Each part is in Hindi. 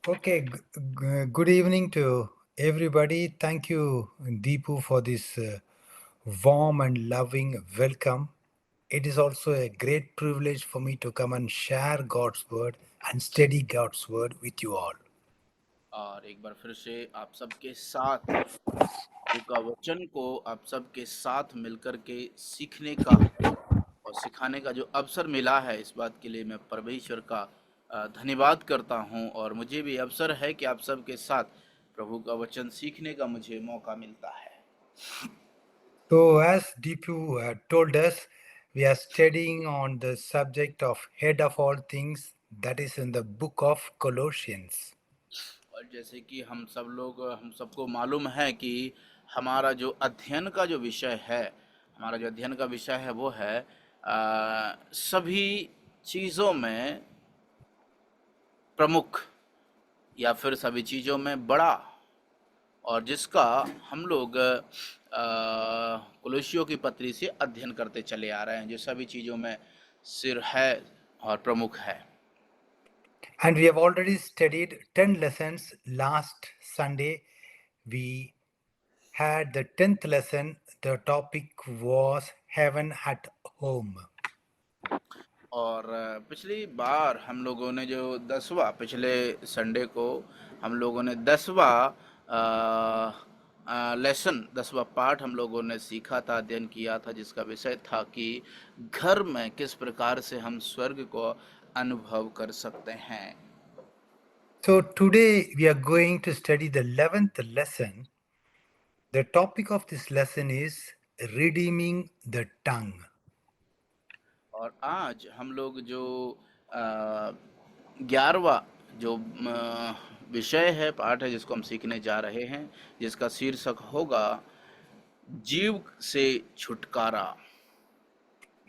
Okay, good evening to everybody. Thank you, Deepu, for this warm and loving welcome. It is also a great privilege for me to come and share God's word and study God's word with you all. और एक बार फिर से आप सबके साथ प्रभु का वचन को आप सबके साथ मिलकर के सीखने का और सिखाने का जो अवसर मिला है, इस बात के लिए मैं परमेश्वर का धन्यवाद करता हूं। और मुझे भी अवसर है कि आप सबके साथ प्रभु का वचन सीखने का मुझे मौका मिलता है। So, as Deepu told us, we are studying on the subject of head of all things, that is in the book of Colossians. और जैसे कि हम सबको मालूम है कि हमारा जो अध्ययन का जो विषय है हमारा जो अध्ययन का विषय है वो है सभी चीज़ों में प्रमुख या फिर सभी चीज़ों में बड़ा, और जिसका हम लोग कुलुस्सियों की पत्री से अध्ययन करते चले आ रहे हैं, जो सभी चीज़ों में सिर है और प्रमुख है। And we have already studied 10 lessons. Last Sunday, we had the 10th lesson. The topic was Heaven at Home. और पिछली बार हम लोगों ने जो 10वां, पिछले संडे को हम लोगों ने 10वां लेसन, 10वां पाठ हम लोगों ने सीखा था, अध्ययन किया था, जिसका विषय था कि घर में किस प्रकार से हम स्वर्ग को अनुभव कर सकते हैं। So today we are going to study the 11th lesson. The topic of this lesson is Redeeming the Tongue. और आज हम लोग जो 11वां जो विषय है, पाठ है, जिसको हम सीखने जा रहे हैं, जिसका शीर्षक होगा जीव से छुटकारा।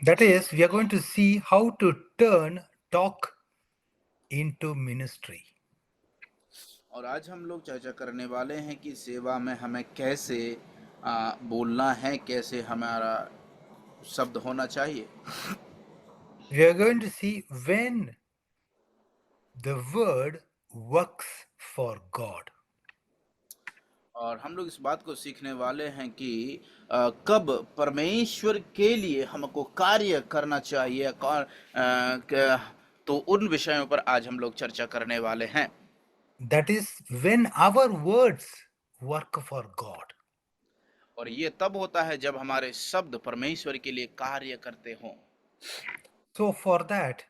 That is, we are going to see how to turn talk into ministry. और आज हम लोग चर्चा करने वाले हैं कि सेवा में हमें कैसे बोलना है, कैसे हमारा शब्द होना चाहिए। We are going to see when the word works for God. और हम लोग इस बात को सीखने वाले हैं कि कब परमेश्वर के लिए हमको कार्य करना चाहिए, तो उन विषयों पर आज हम लोग चर्चा करने वाले हैं। That is when our words work for God. और ये तब होता है जब हमारे शब्द परमेश्वर के लिए कार्य करते हों। So, for that,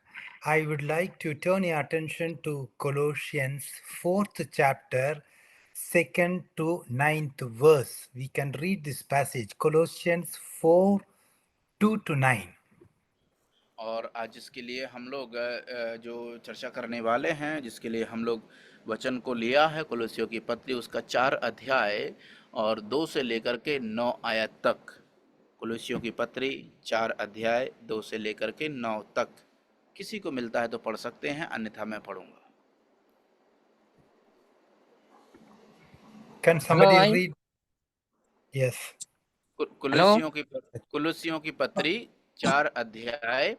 I would like to turn your attention to Colossians 4th chapter, 2nd to 9th verse. We can read this passage, Colossians 4 2 to 9. और आज इसके लिए हम लोग जो चर्चा करने वाले हैं, जिसके लिए हम लोग वचन को लिया है, कुलुस्सियों की पत्री, उसका 4 अध्याय और 2 से लेकर के 9 आयत तक। कुलुस्सियों की पत्री 4 अध्याय 2 से लेकर के 9 तक। किसी को मिलता है तो पढ़ सकते हैं, अन्यथा मैं पढ़ूंगा। Can हेलो somebody भाई। read? Yes. हेलो। कुलुस्सियों की पत्री 4 अध्याय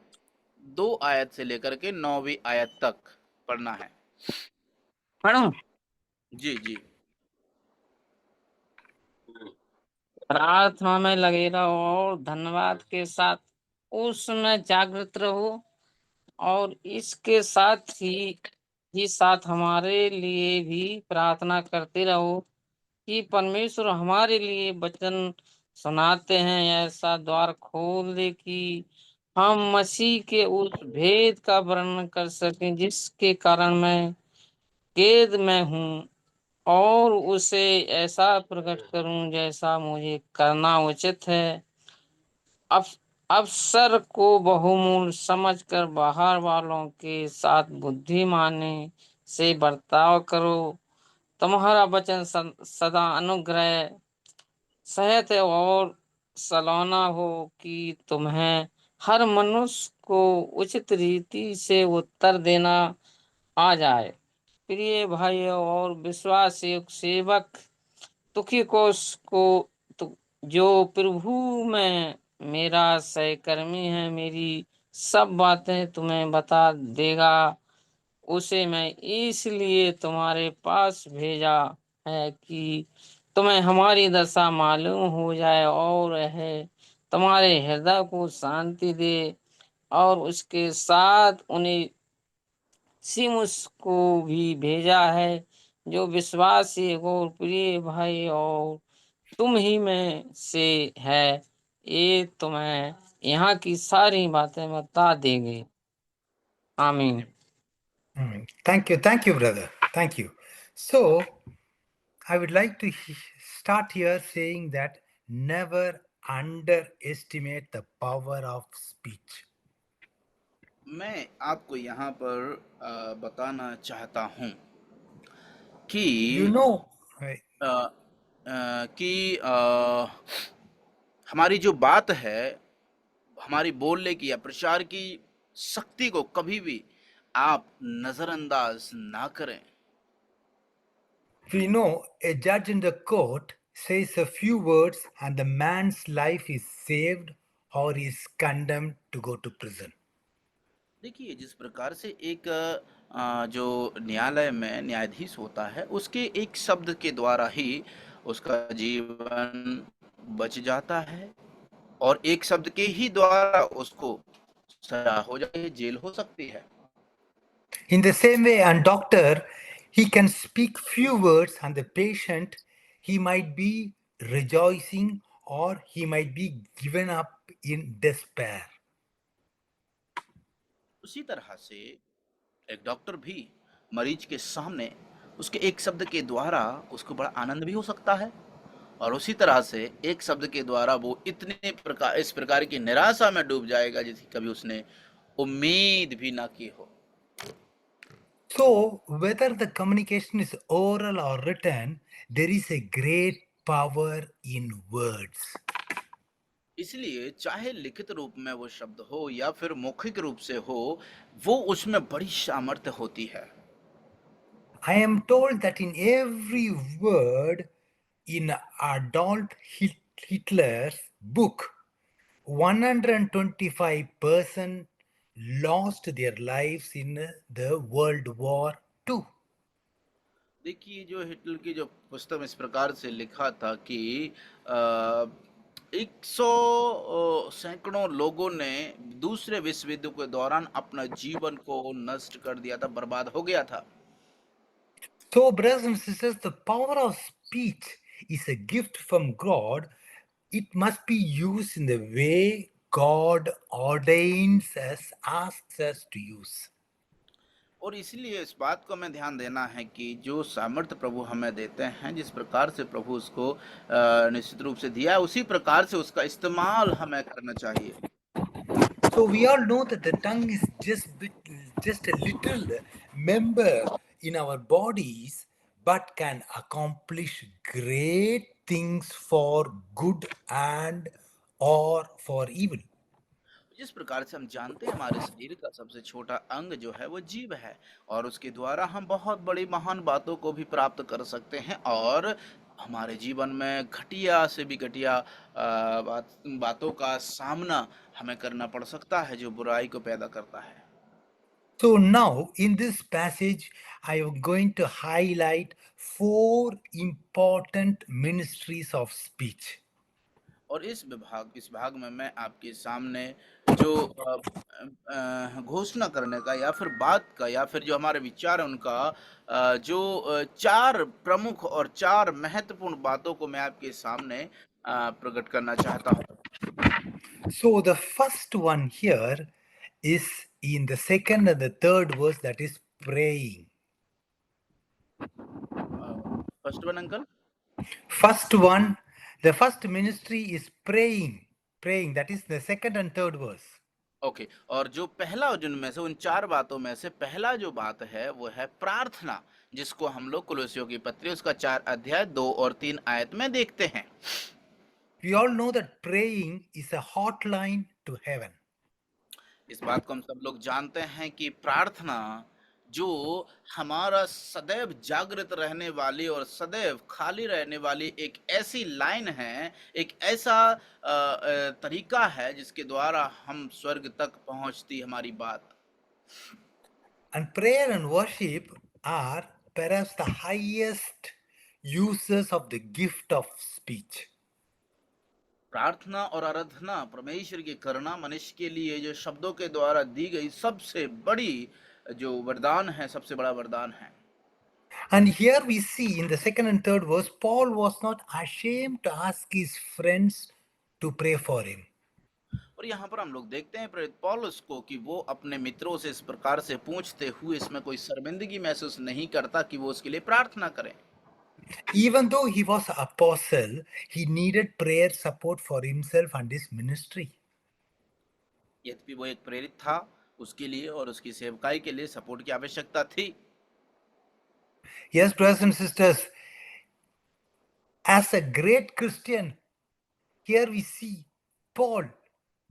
2 आयत से लेकर के 9वीं आयत तक पढ़ना है। पढ़ूं? जी जी। प्रार्थना में लगे रहो और धन्यवाद के साथ उसमें जागृत रहो, और इसके साथ ही साथ हमारे लिए भी प्रार्थना करते रहो कि परमेश्वर हमारे लिए वचन सुनाते हैं ऐसा द्वार खोल दे कि हम मसीह के उस भेद का वर्णन कर सकें जिसके कारण मैं कैद में हूँ, और उसे ऐसा प्रकट करूं जैसा मुझे करना उचित है। अवसर को बहुमूल्य समझकर बाहर वालों के साथ बुद्धिमानी से बर्ताव करो। तुम्हारा वचन सदा अनुग्रह सहित और सलोना हो कि तुम्हें हर मनुष्य को उचित रीति से उत्तर देना आ जाए। प्रिय भाइयों और विश्वास सेवक तुखिकोस को जो प्रभु में मेरा सहकर्मी है, मेरी सब बातें तुम्हें बता देगा। उसे मैं इसलिए तुम्हारे पास भेजा है कि तुम्हें हमारी दशा मालूम हो जाए और है तुम्हारे हृदय को शांति दे। और उसके साथ उन्हें सिमुस को भी भेजा है, जो विश्वासी और प्रिय भाई और तुम ही में से है। ये तुम्हें यहाँ की सारी बातें बता देंगे। आमीन। Thank you, brother. Thank you. So, I would like to start here saying that never underestimate the power of speech. मैं आपको यहाँ पर बताना चाहता हूँ कि You know, अ, कि हमारी जो बात है, हमारी बोलने की या प्रचार की शक्ति को कभी भी आप नजरअंदाज ना करें। we know a judge in the court says a few words and the man's life is saved or is condemned to go to prison. देखिए, जिस प्रकार से एक जो न्यायालय में न्यायाधीश होता है, उसके एक शब्द के द्वारा ही उसका जीवन बच जाता है और एक शब्द के ही द्वारा उसको सजा हो जाती है, जेल हो सकती है। In the same way, a doctor, he can speak few words and the patient, he might be rejoicing or he might be given up in despair. उसी तरह से एक डॉक्टर भी मरीज के सामने उसके एक शब्द के द्वारा उसको बड़ा आनंद भी हो सकता है और उसी तरह से एक शब्द के द्वारा वो इस प्रकार की निराशा में डूब जाएगा जिसकी कभी उसने उम्मीद भी ना की हो। So, whether the communication is oral or written, there is a great power in words. इसलिए चाहे लिखित रूप में वो शब्द हो या फिर मौखिक रूप से हो, वो उसमें बड़ी सामर्थ्य होती है। I am told that in every word in Adolf Hitler's book, 125% lost their lives in the World War II. देखिए, जो हिटलर की जो पुस्तक में इस प्रकार से लिखा था कि 100 सैकड़ों लोगों ने दूसरे विश्व युद्ध के दौरान अपना जीवन को नष्ट कर दिया था, बर्बाद हो गया था। So, brothers and sisters, the power of speech is a gift from God. It must be used in the way God ordains us, asks us to use. और इसलिए इस बात को हमें ध्यान देना है कि जो सामर्थ्य प्रभु हमें देते हैं, जिस प्रकार से प्रभु उसको निश्चित रूप से दिया है, उसी प्रकार से उसका इस्तेमाल हमें करना चाहिए। So we all know that the tongue is just a little member in our bodies, but can accomplish great things for good and or for evil. जिस प्रकार से हम जानते हैं, हमारे शरीर का सबसे छोटा अंग जो है वो जीभ है और उसके द्वारा हम बहुत बड़ी महान बातों को भी प्राप्त कर सकते हैं और हमारे जीवन में घटिया से भी घटिया बातों का सामना हमें करना पड़ सकता है जो बुराई को पैदा करता है। So now in this passage, I am going to highlight 4 important ministries of speech. और इस भाग में मैं आपके सामने जो घोषणा करने का या फिर बात का या फिर जो हमारे विचार है उनका जो 4 प्रमुख और 4 महत्वपूर्ण बातों को मैं आपके सामने प्रकट करना चाहता हूँ। So the first one here is in the second and the third verse, that is praying. First one uncle. First one, the first ministry is praying. Praying, that is the second and third verse. Okay, और जो पहला जिनमें से उन 4 बातों में से पहला जो बात है वो है प्रार्थना, जिसको हम लोग कुलुस्सियों की पत्री उसका 4 अध्याय 2 और 3 आयत में देखते हैं। We all know that praying is a hotline to heaven. इस बात को हम सब लोग जानते हैं कि प्रार्थना जो हमारा सदैव जागृत रहने वाली और सदैव खाली रहने वाली एक ऐसी लाइन है, एक ऐसा तरीका है जिसके द्वारा हम स्वर्ग तक पहुंचती हमारी बात। And prayer and worship are perhaps the highest uses of the gift of speech. प्रार्थना और आराधना परमेश्वर की करना मनुष्य के लिए जो शब्दों के द्वारा दी गई सबसे बड़ी जो वरदान है, सबसे बड़ा वरदान है। And here we see in the second and third verse, Paul was not ashamed to ask his friends to pray for him. और यहाँ पर हम लोग देखते हैं प्रेरित पौलुस को कि वो अपने मित्रों से इस प्रकार से पूछते हुए इसमें कोई शर्मिंदगी महसूस नहीं करता कि वो उसके लिए प्रार्थना करें। Even though he was an apostle, he needed prayer support for himself and his ministry. यद्यपि वो एक प्रेरित था, उसके लिए और उसकी सेवकाई के लिए सपोर्ट की आवश्यकता थी। Yes, brothers and sisters, as a great Christian, here we see Paul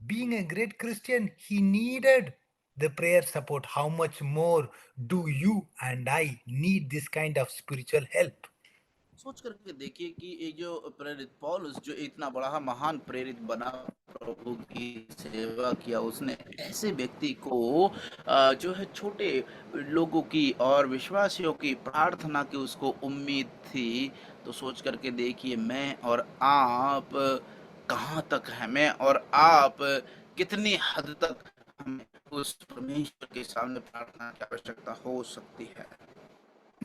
being a great Christian, he needed the prayer support. How much more do you and I need this kind of spiritual help? सोच करके देखिए कि ये जो प्रेरित पौलुस जो इतना बड़ा महान प्रेरित बना, प्रभु की सेवा किया, उसने ऐसे व्यक्ति को जो है छोटे लोगों की और विश्वासियों की प्रार्थना की उसको उम्मीद थी। तो सोच करके देखिए मैं और आप कहाँ तक हैं, मैं और आप कितनी हद तक हमें उस परमेश्वर के सामने प्रार्थना की आवश्यकता हो सकती है।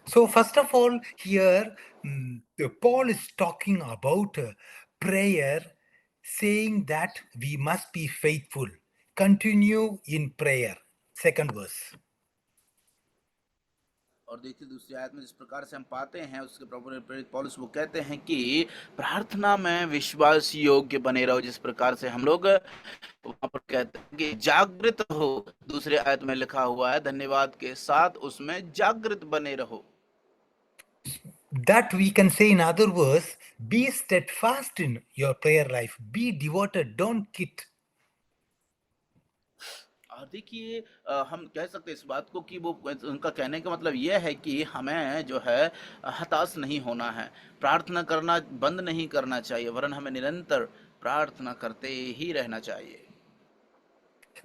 So, first of all, here Paul is talking about prayer, saying that we must be faithful, continue in prayer. Second verse. और देखिए दूसरी आयत में जिस प्रकार से हम पाते हैं उसके प्रभु ने प्रेरित पौलुस वो कहते हैं कि प्रार्थना में विश्वास योग्य बने रहो। जिस प्रकार से हम लोग वहां पर कहते हैं कि जागृत हो, दूसरे आयत में लिखा हुआ है धन्यवाद के साथ उसमें जागृत बने रहो। That we can say in other words, be steadfast in your prayer life, be devoted, don't quit. और देखिए हम कह सकते हैं इस बात को कि वो उनका कहने का मतलब यह है कि हमें जो है हताश नहीं होना है, प्रार्थना करना बंद नहीं करना चाहिए, वरन हमें निरंतर प्रार्थना करते ही रहना चाहिए।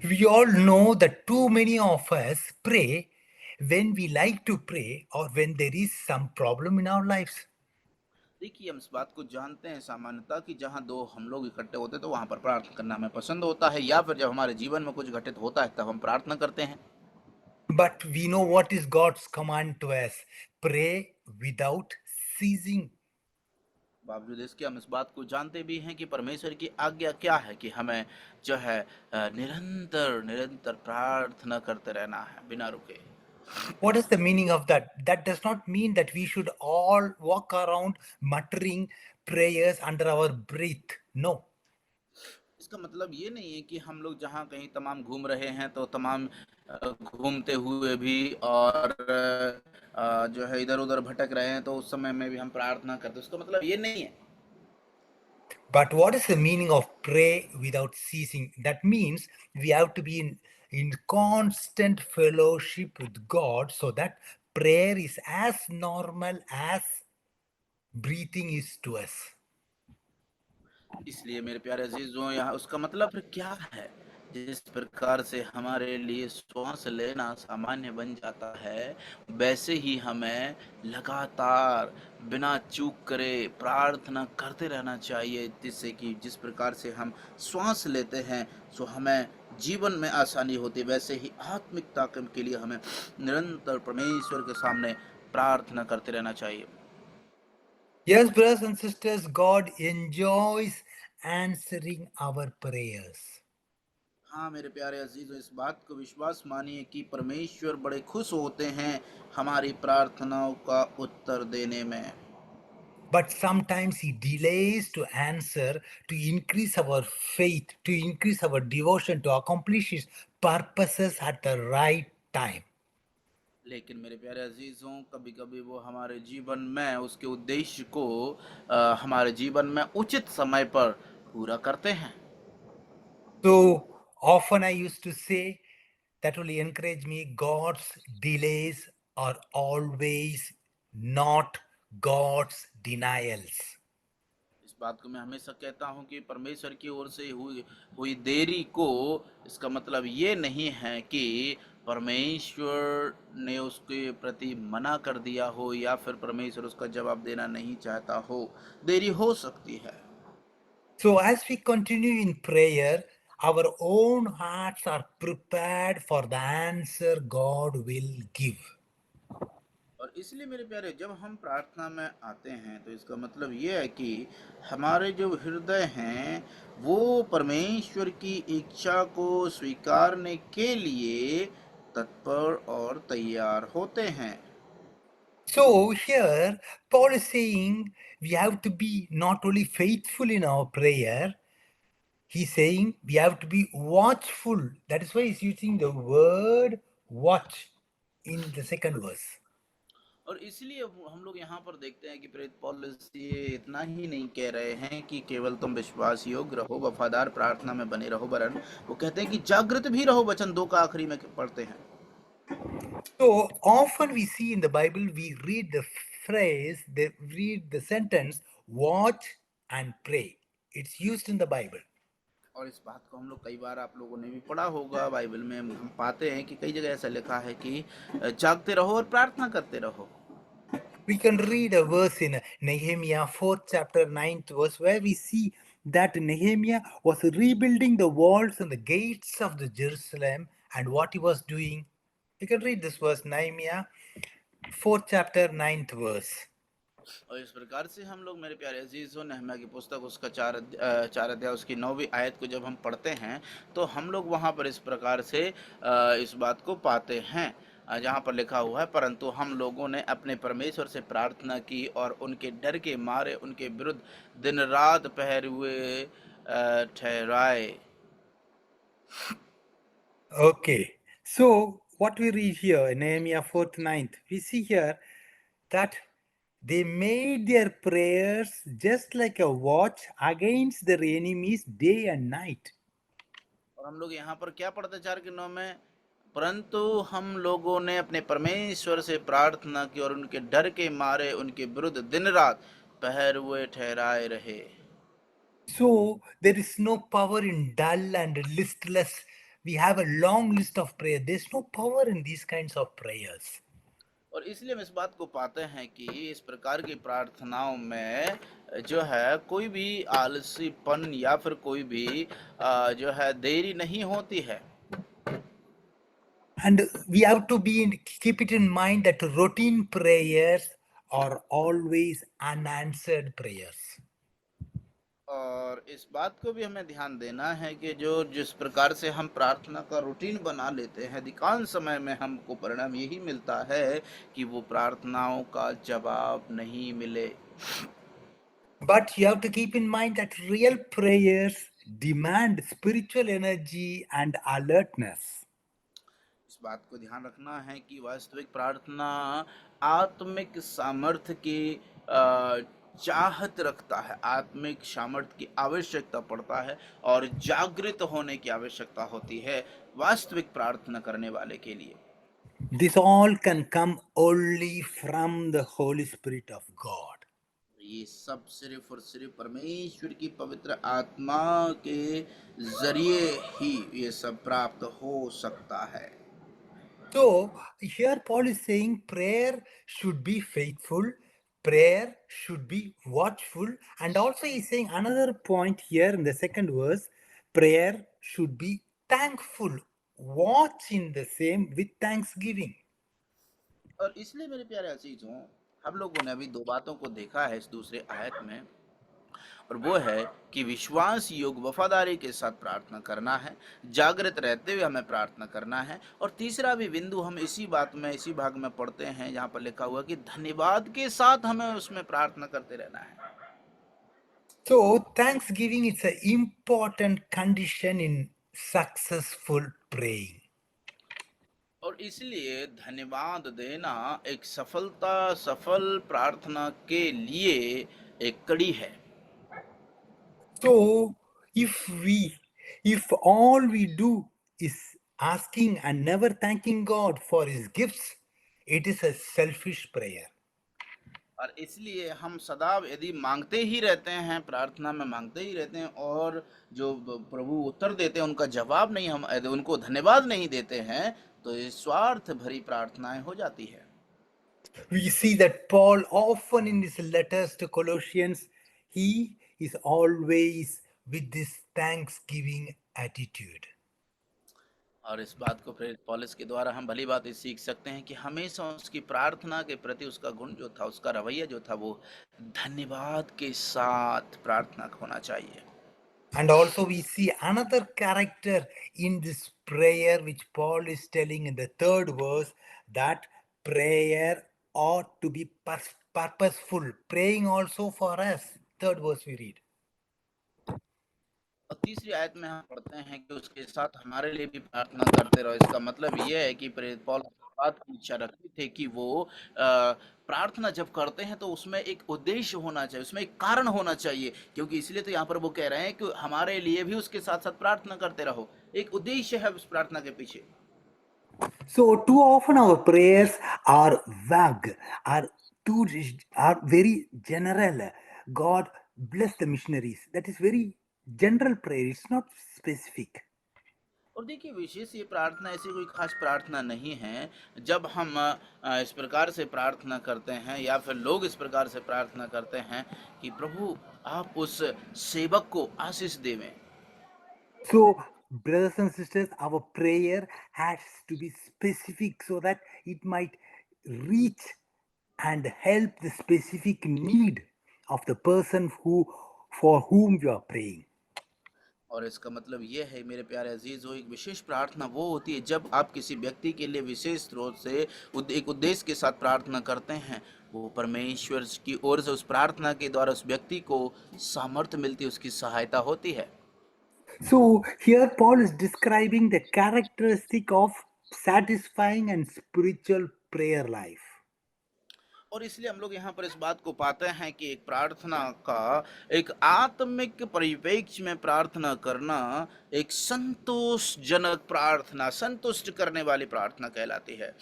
We all know that too many of us pray when we like to pray or when there is some problem in our lives. देखिए हम इस बात को जानते हैं सामान्यतः कि जहाँ दो हम लोग इकट्ठे होते हैं तो वहाँ पर प्रार्थना करना हमें पसंद होता है, या फिर जब हमारे जीवन में कुछ घटित होता है तब हम प्रार्थना करते हैं। But we know what is God's command to us: pray without ceasing. बावजूद इसके हम इस बात को जानते भी हैं कि परमेश्वर की आज्ञा क्या है कि हमें जो है निरंतर निरंतर प्रार्थना करते रहना है बिना रुके। What is the meaning of that? That does not mean that we should all walk around muttering prayers under our breath. No. इसका मतलब ये नहीं है कि हम लोग जहाँ कहीं तमाम घूम रहे हैं तो तमाम घूमते हुए भी और जो है इधर उधर भटक रहे हैं तो उस समय में भी हम प्रार्थना करते, उसका मतलब ये नहीं है। But what is the meaning of pray without ceasing? That means we have to be in constant fellowship with God so that prayer is as normal as breathing is to us. इसलिए मेरे प्यारे अजीजों, यहाँ उसका मतलब फिर क्या है? जिस प्रकार से हमारे लिए श्वास लेना सामान्य बन जाता है, वैसे ही हमें लगातार बिना चूक करे प्रार्थना करते रहना चाहिए, जिससे कि जिस प्रकार से हम श्वास लेते हैं सो हमें जीवन में आसानी होती है, वैसे ही आत्मिक ताकत के लिए हमें निरंतर परमेश्वर के सामने प्रार्थना करते रहना चाहिए। Yes, brothers and sisters, God enjoys answering our prayers. हाँ मेरे प्यारे अजीजों, इस बात को विश्वास मानिए कि परमेश्वर बड़े खुश होते हैं हमारी प्रार्थनाओं का उत्तर देने में। But sometimes He delays to answer to increase our faith, to increase our devotion, to accomplish His purposes at the right time. लेकिन मेरे प्यारे अजीजों, कभी कभी वो हमारे जीवन में उसके उद्देश्य को हमारे जीवन में उचित समय पर पूरा करते हैं। So often I used to say, that will encourage me, God's delays are always not God's denials. इस बात को मैं हमेशा कहता हूँ कि परमेश्वर की ओर से हुई हुई देरी को इसका मतलब ये नहीं है कि परमेश्वर ने उसके प्रति मना कर दिया हो या फिर परमेश्वर उसका जवाब देना नहीं चाहता हो, देरी हो सकती है। So, as we continue in prayer, our own hearts are prepared for the answer God will give. और इसलिए मेरे प्यारे, जब हम प्रार्थना में आते हैं तो इसका मतलब ये है कि हमारे जो हृदय हैं वो परमेश्वर की इच्छा को स्वीकारने के लिए तत्पर और तैयार होते हैं। So, here Paul is saying we have to be not only faithful in our prayer, he's saying we have to be watchful. That is why he's using the word watch in the second verse. और इसलिए हम लोग यहाँ पर देखते हैं कि प्रेरित पौलुस ये इतना ही नहीं कह रहे हैं कि केवल तुम विश्वास योग्य रहो, वफादार प्रार्थना में बने रहो, वरन वो कहते हैं कि जागृत भी रहो। वचन 2 का आखिरी में पढ़ते हैं। So often we see in the Bible, we read the phrase, they read the sentence, watch and pray. It's used in the Bible. और इस बात को हम लोग कई बार, आप लोगों ने भी पढ़ा होगा, बाइबल में हम पाते हैं कि कई जगह ऐसा लिखा है कि जागते रहो और प्रार्थना करते रहो। We can read a verse in Nehemiah 4th chapter 9th verse where we see that Nehemiah was rebuilding the walls and the gates of the Jerusalem, and what he was doing. You can read this verse, Nehemiah 4th chapter 9th verse. और इस प्रकार से हम लोग, मेरे प्यारे अजीजों, नहम्याह की पुस्तक उसका 4 अध्याय उसकी 9वीं आयत को जब हम पढ़ते हैं तो हम लोग वहाँ पर इस प्रकार से इस बात को पाते हैं, जहाँ पर लिखा हुआ है, परंतु हम लोगों ने अपने परमेश्वर से प्रार्थना की और उनके डर के मारे उनके विरुद्ध दिन रात पहरे हुए ठहराए। Okay, so what we read here in Nehemiah 4th 9th, we see here that they made their prayers just like a watch against their enemies day and night. और हम लोग यहाँ पर क्या पढ़ते 4:9 में, परंतु हम लोगों ने अपने परमेश्वर से प्रार्थना की और उनके डर के मारे उनके विरुद्ध दिन रात पहरे हुए ठहराए रहे। So there is no power in dull and listless. We have a long list of prayers. There's no power in these kinds of prayers. और इसलिए हम इस बात को पाते हैं कि इस प्रकार की प्रार्थनाओं में जो है कोई भी आलसीपन या फिर कोई भी जो है देरी नहीं होती है। And we have to keep it in mind that routine prayers are always unanswered prayers. और इस बात को भी हमें ध्यान देना है कि जो जिस प्रकार से हम प्रार्थना का रूटीन बना लेते हैं, अधिकांश समय में हमको परिणाम यही मिलता है कि वो प्रार्थनाओं का जवाब नहीं मिले। But you have to keep in mind that real prayers demand spiritual energy and alertness. इस बात को ध्यान रखना है कि वास्तविक प्रार्थना आत्मिक सामर्थ्य की चाहत रखता है, आत्मिक सामर्थ्य की आवश्यकता पड़ता है और जागृत होने की आवश्यकता होती है वास्तविक प्रार्थना करने वाले के लिए। This all can come only from the Holy Spirit of God. ये सब सिर्फ और सिर्फ परमेश्वर की पवित्र आत्मा के जरिए ही ये सब प्राप्त हो सकता है। So here Paul is saying prayer should be faithful, prayer should be watchful, and also he's saying another point here in the second verse, prayer should be thankful. Watch in the same with thanksgiving. और इसलिए मेरे प्यारे अजीजों, हम लोगों ने अभी 2 बातों को देखा है इस दूसरे आयत में, और वो है कि विश्वास योग वफादारी के साथ प्रार्थना करना है, जागृत रहते हुए हमें प्रार्थना करना है, और तीसरा भी बिंदु हम इसी बात में, इसी भाग में पढ़ते हैं जहाँ पर लिखा हुआ कि धन्यवाद के साथ हमें उसमें प्रार्थना करते रहना है। So thanksgiving is an important condition in successful praying. और इसलिए धन्यवाद देना एक सफल प्रार्थना के लिए एक कड़ी है। So if all we do is asking and never thanking God for his gifts, it is a selfish prayer. और इसलिए हम सदा यदि मांगते ही रहते हैं, प्रार्थना में मांगते ही रहते हैं, और जो प्रभु उत्तर देते हैं उनका जवाब नहीं, हम यदि उनको धन्यवाद नहीं देते हैं, तो ये स्वार्थ भरी प्रार्थनाएं हो जाती है। We see that Paul often in his letters to Colossians, he is always with this thanksgiving attitude. और इस बात को प्रेरित पौलुस के द्वारा हम भली बात सीख सकते हैं कि हमेशा उसकी प्रार्थना के प्रति उसका गुण जो था, उसका रवैया जो था, वो धन्यवाद के साथ प्रार्थना होना चाहिए। And also we see another character in this prayer which Paul is telling in the third verse, that prayer ought to be purposeful. Praying also for us. Third verse we read. और तीसरी आयत में हम पढ़ते हैं कि उसके साथ हमारे लिए भी प्रार्थना करते रहो। इसका मतलब ये है कि प्रेरित पौलुस इस बात की इच्छा रखते थे कि वो प्रार्थना जब करते हैं तो उसमें एक उद्देश्य होना चाहिए, उसमें एक कारण होना चाहिए, क्योंकि इसलिए तो यहाँ पर वो कह रहे हैं कि हमारे लिए भी उसके साथ साथ प्रार्थना करते रहो। एक उद्देश्य है उस प्रार्थना के पीछे। So too often our prayers are vague, are very general. God bless the missionaries. That is very general prayer. It's not specific. और देखिए, विशेष ये प्रार्थना ऐसी कोई खास प्रार्थना नहीं है। जब हम इस प्रकार से प्रार्थना करते हैं या फिर लोग इस प्रकार से प्रार्थना करते हैं कि प्रभु आप उस सेवक को आशीष देवें। So, brothers and sisters, our prayer has to be specific so that it might reach and help the specific need of the person for whom you are praying. और इसका मतलब ये है मेरे प्यारे अजीजों, एक विशेष प्रार्थना वो होती है जब आप किसी व्यक्ति के लिए विशेष स्रोत से एक उद्देश्य के साथ प्रार्थना करते हैं। वो परमेश्वर की ओर से उस प्रार्थना के द्वारा उस व्यक्ति को सामर्थ्य मिलती है, उसकी सहायता होती है। So here Paul is describing the characteristic of satisfying and spiritual prayer life. और इसलिए हम लोग यहाँ पर इस बात को पाते हैं कि एक प्रार्थना का एक आत्मिक परिप्रेक्ष्य में प्रार्थना करना एक संतोषजनक प्रार्थना, संतुष्ट करने वाली प्रार्थना कहलाती है।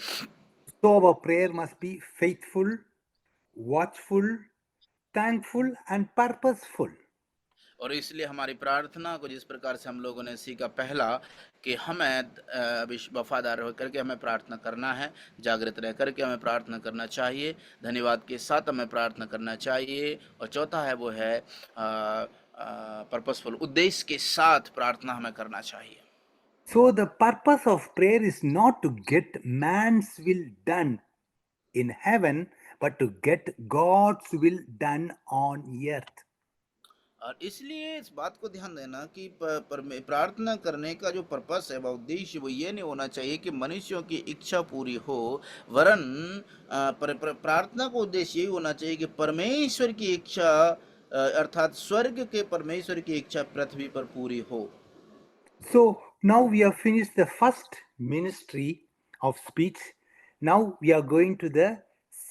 So our prayer must be faithful, watchful, thankful and purposeful. और इसलिए हमारी प्रार्थना को जिस प्रकार से हम लोगों ने सीखा, पहला कि हमें वफादार होकर के हमें प्रार्थना करना है, जागृत रह करके हमें प्रार्थना करना चाहिए, धन्यवाद के साथ हमें प्रार्थना करना चाहिए, और चौथा है वो है पर्पसफुल, उद्देश्य के साथ प्रार्थना हमें करना चाहिए। So the purpose of prayer is not to get man's will done in heaven, but to get God's will done on earth. और इसलिए इस बात को ध्यान देना कि प्रार्थना करने का जो पर्पस है, वह उद्देश्य, वो ये नहीं होना चाहिए कि मनुष्यों की इच्छा पूरी हो, वरन प्रार्थना का उद्देश्य यही होना चाहिए कि परमेश्वर की इच्छा, अर्थात स्वर्ग के परमेश्वर की इच्छा पृथ्वी पर पूरी हो। So now we have finished the first ministry of speech. Now we are going to the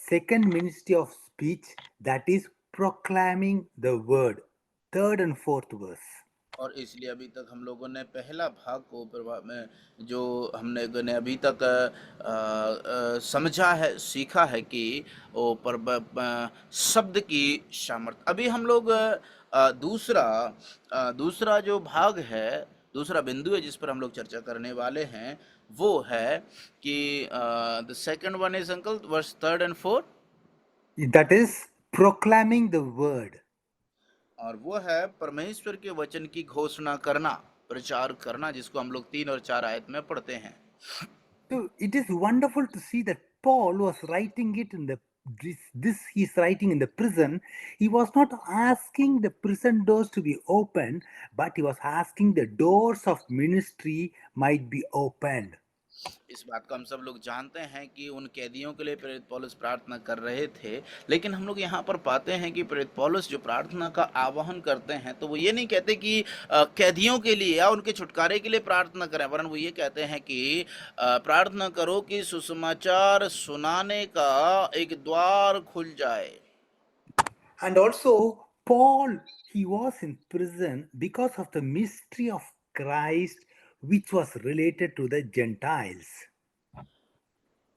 second ministry of speech, that is proclaiming the word. Third and fourth verse. और इसलिए अभी तक हम लोगों ने पहला भाग को में जो हमने अभी तक समझा है, सीखा है कि वो शब्द की सामर्थ्य। अभी हम लोग दूसरा जो भाग है, दूसरा बिंदु है जिस पर हम लोग चर्चा करने वाले हैं, वो है कि the second one is uncle verse 3 and 4, that is proclaiming the word. और वो है परमेश्वर के वचन की घोषणा करना, प्रचार करना, जिसको हम लोग 3 और 4 आयत में पढ़ते हैं। So it is wonderful to see that Paul was writing it in this he's writing in the prison. He was not asking the prison doors to be opened, but he was asking the doors of ministry might be opened. इस बात को हम सब लोग जानते हैं कि उन कैदियों के लिए प्रेरित पौलुस प्रार्थना कर रहे थे, लेकिन हम लोग यहाँ पर पाते हैं कि प्रेरित पौलुस जो प्रार्थना का आह्वान करते हैं, तो वो ये नहीं कहते कि कैदियों के लिए या उनके छुटकारे के लिए प्रार्थना करें, वरन वो ये कहते हैं कि प्रार्थना करो कि सुसमाचार सुनाने का एक द्वार खुल जाए। And also Paul, he was in prison because of the mystery of Christ, which was related to the Gentiles.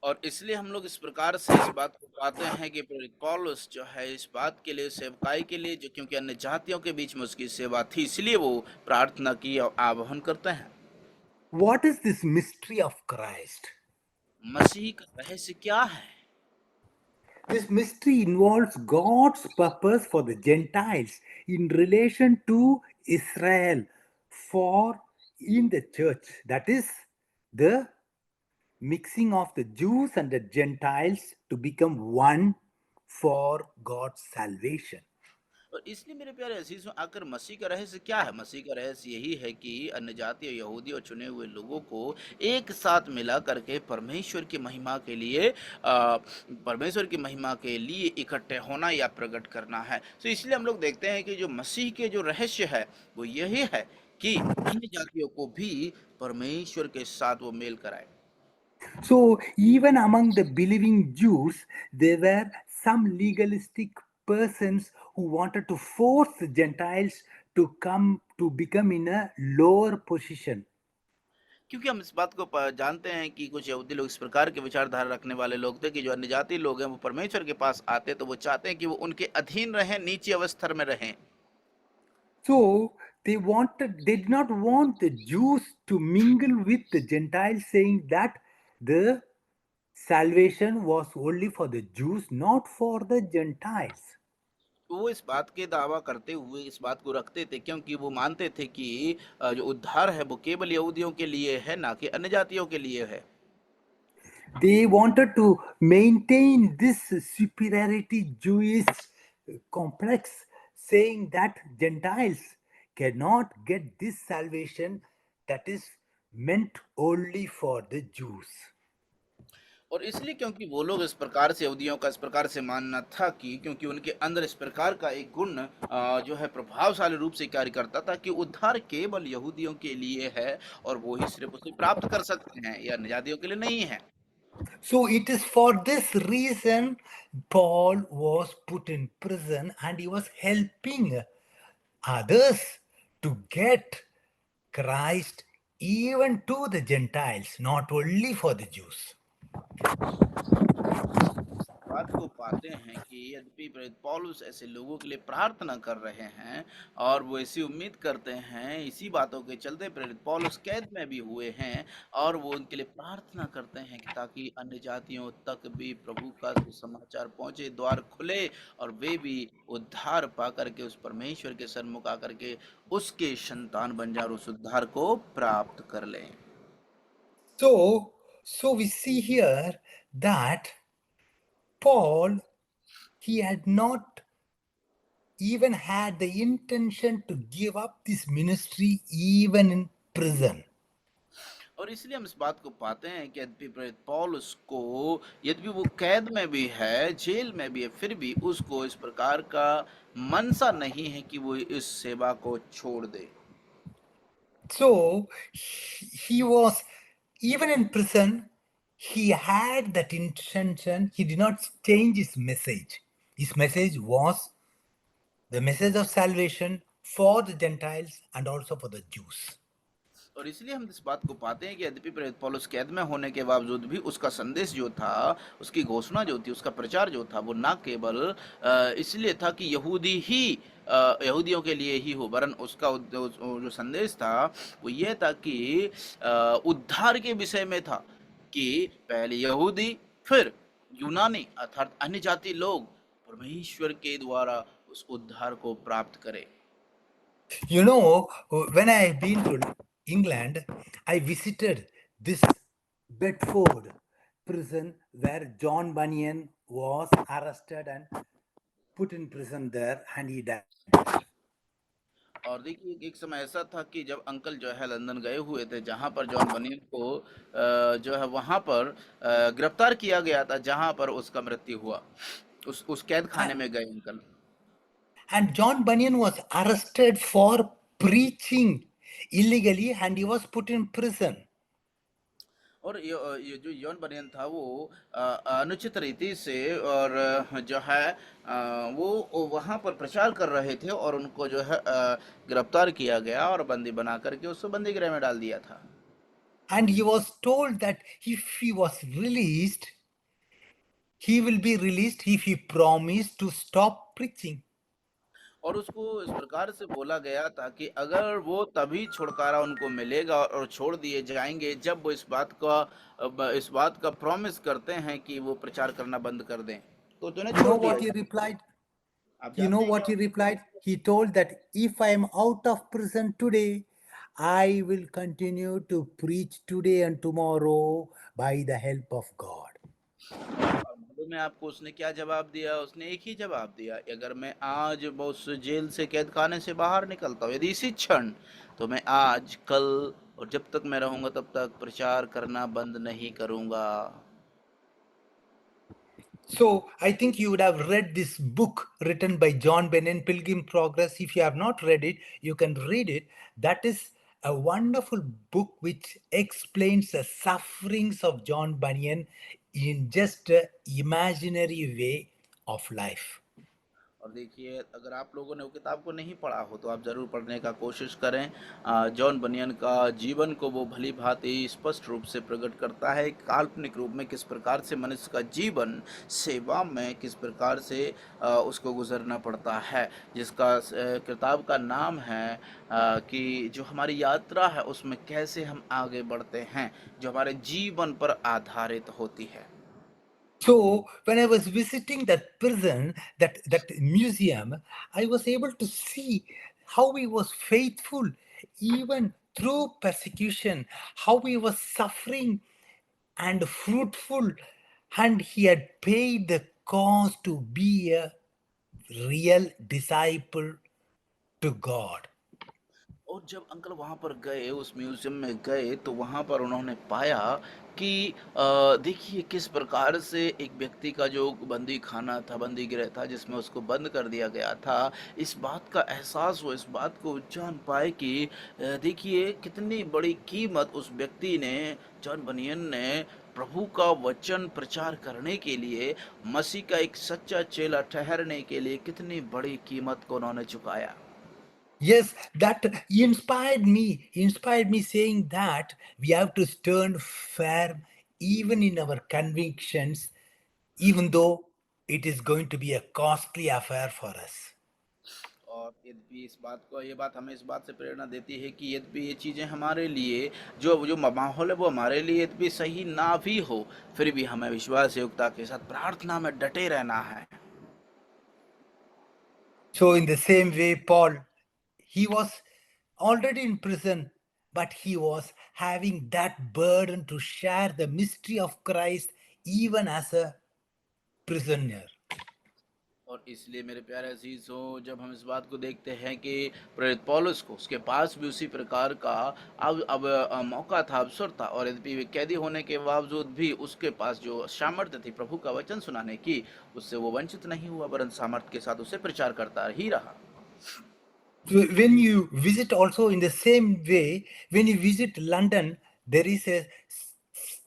और इसलिए हम लोग इस प्रकार से इस बात को पाते हैं कि प्रेरित पौलुस जो है इस बात के लिए, सेवकाई के लिए, जो क्योंकि अन्य जातियों के बीच में उसकी सेवा थी, इसलिए वो प्रार्थना की आह्वान करते हैं। What is this mystery of Christ? मसीह का रहस्य क्या है? This mystery involves God's purpose for the Gentiles in relation to Israel for in the church. That is the mixing of the Jews and the Gentiles to become one for God's salvation. और इसलिए मेरे प्यारे अजीज आकर मसीह का रहस्य क्या है? मसीह का रहस्य यही है कि अन्य जातीय यहूदी और चुने हुए लोगों को एक साथ मिला करके परमेश्वर की महिमा के लिए इकट्ठे होना या प्रकट करना है। तो इसलिए हम लोग देखते हैं कि जो मसीह के जो रहस्य है वो यही है कि अन्य जातियों को भी परमेश्वर के साथ वो मेल कराए। So, even among the believing Jews, there were some legalistic persons who wanted to force the Gentiles to come to become in a lower position. क्योंकि हम इस बात को जानते हैं कि कुछ यहूदी लोग इस प्रकार के विचारधारा रखने वाले लोग थे कि जो अन्य जाति लोग हैं वो परमेश्वर के पास आते तो वो चाहते हैं कि वो उनके अधीन रहें, नीची अवस्था में रहें। So they did not want the Jews to mingle with the Gentiles, saying that the salvation was only for the Jews, not for the Gentiles. तो वो इस बात के दावा करते हुए इस बात को रखते थे क्योंकि वो मानते थे कि जो उद्धार है वो केवल यहूदियों के लिए है, ना कि अन्य जातियों के लिए है। They wanted to maintain this superiority Jewish complex, saying that Gentiles cannot get this salvation that is meant only for the Jews. और इसलिए क्योंकि वो लोग इस प्रकार से यहूदियों का इस प्रकार से मानना था कि क्योंकि उनके अंदर इस प्रकार का एक गुण जो है प्रभावशाली रूप से कार्य करता था कि उद्धार केवल यहूदियों के लिए है और वो ही सिर्फ उसे प्राप्त कर सकते हैं या अन्यजातियों के लिए नहीं है। So it is for this reason Paul was put in prison and he was helping others to get Christ even to the Gentiles, not only for the Jews. बात को पाते हैं कि यद्यपि प्रेरित पौलुस ऐसे लोगों के लिए प्रार्थना कर रहे हैं और वो ऐसी उम्मीद करते हैं, इसी बातों के चलते प्रेरित पौलुस कैद में भी हुए हैं और वो उनके लिए प्रार्थना करते हैं कि ताकि अन्य जातियों तक भी प्रभु का सुसमाचार पहुंचे, द्वार खुले और वे भी उद्धार पा करके उस परमेश्वर के सन्मुख आकर के उसके संतान बन जाए और उस उद्धार को प्राप्त कर लें। So we see here that Paul, he had not even had the intention to give up this ministry even in prison. और इसलिए हम इस बात को पाते हैं कि यद्यपि प्रेरित पौलुस को यद्यपि वो कैद में भी है, जेल में भी है, फिर भी उसको इस प्रकार का मनसा नहीं है कि वो इस सेवा को छोड़ दे। So he was, even in prison, he had that intention. He did not change his message. His message was the message of salvation for the Gentiles and also for the Jews. और इसलिए हम इस बात को पाते हैं कि यद्यपि प्रेरित पौलुस कैद में होने के बावजूद भी उसका संदेश जो था, उसकी घोषणा जो थी, उसका प्रचार जो था वो ना केवल इसलिए था कि यहूदी ही यहूदियों के लिए ही हो, वरन उसका जो संदेश था वो ये था कि उद्धार के विषय में था कि पहले यहूदी फिर यूनानी अर्थात अन्य जाति लोग परमेश्वर के द्वारा उस उद्धार को प्राप्त करें। You know, when I have been to England, I visited this Bedford prison where John Bunyan was arrested and put in prison there and he died. और देखिए एक समय ऐसा था कि जब अंकल जो है लंदन गए हुए थे, जहाँ पर जॉन बनियन को जो है वहाँ पर गिरफ्तार किया गया था, जहाँ पर उसका मृत्यु हुआ। उस कैद खाने में गए uncle. And John Bunyan was arrested for preaching illegally and he was put in prison. और ये जो जॉन बनियन था वो अनुचित रीति से और जो है वो वहाँ पर प्रचार कर रहे थे और उनको जो है गिरफ्तार किया गया और बंदी बना करके उसको बंदी गृह में डाल दिया था। And he was told that if he was released, he will be released if he promised to stop preaching. और उसको इस प्रकार से बोला गया था कि अगर वो तभी छुटकारा उनको मिलेगा और छोड़ दिए जाएंगे जब वो इस बात का प्रॉमिस करते हैं कि वो प्रचार करना बंद कर दें, तो उन्हें You छोड़ know दिया what he जाए। replied? आप You know जानते हैं what क्या? he replied? He told that if I am out of prison today, I will continue to preach today and tomorrow by the help of God. और मालूम है आपको उसने क्या जवाब दिया? उसने एक ही जवाब दिया, अगर मैं आज वो उस जेल से कैद खाने से बाहर निकलता हूँ, यदि इसी क्षण, तो मैं आज कल और जब तक मैं रहूंगा तब तक प्रचार करना बंद नहीं करूंगा। So I think you would have read this book written by John Bunyan, Pilgrim Progress. If you have not read it, you can read it. That is a wonderful book which explains the sufferings of John Bunyan in just an imaginary way of life. और देखिए, अगर आप लोगों ने वो किताब को नहीं पढ़ा हो तो आप ज़रूर पढ़ने का कोशिश करें। जॉन बनियन का जीवन को वो भली भांति स्पष्ट रूप से प्रकट करता है, काल्पनिक रूप में किस प्रकार से मनुष्य का जीवन सेवा में किस प्रकार से उसको गुजरना पड़ता है, जिसका किताब का नाम है कि जो हमारी यात्रा है उसमें कैसे हम आगे बढ़ते हैं, जो हमारे जीवन पर आधारित होती है। So when I was visiting that prison, that museum, I was able to see how he was faithful even through persecution, how he was suffering and fruitful, and he had paid the cost to be a real disciple to God. और जब अंकल वहाँ पर गए, उस म्यूज़ियम में गए, तो वहाँ पर उन्होंने पाया कि देखिए किस प्रकार से एक व्यक्ति का जो बंदी खाना था, बंदी गृह था जिसमें उसको बंद कर दिया गया था, इस बात का एहसास हुआ, इस बात को जान पाए कि देखिए कितनी बड़ी कीमत उस व्यक्ति ने, जॉन बनियन ने, प्रभु का वचन प्रचार करने के लिए, मसीह का एक सच्चा चेला ठहरने के लिए कितनी बड़ी कीमत को उन्होंने चुकाया। Yes, that inspired me saying that we have to stand firm even in our convictions, even though it is going to be a costly affair for us. और यद्यपि ये बात हमें इस बात से प्रेरणा देती है कि यद्यपि ये चीज़ें हमारे लिए, जो जो माहौल है वो हमारे लिए यद्यपि सही ना भी हो, फिर भी हमें विश्वास योग्यता के साथ प्रार्थना में डटे रहना है। So, in the same way, Paul, he was already in prison, but he was having that burden to share the mystery of Christ even as a prisoner. और इसलिए मेरे प्यारे अजीज़ों, जब हम इस बात को देखते हैं कि प्रेरित पौलुस को, उसके पास भी उसी प्रकार का अब मौका था, अवसर था, और यद्यपि वे कैदी होने के बावजूद भी उसके पास जो सामर्थ्य थी प्रभु का वचन सुनाने की, उससे वो वंचित नहीं हुआ, वरन सामर्थ्य के साथ उसे प्रचार करता ही रहा। When you visit also in the same way, when you visit London, there is a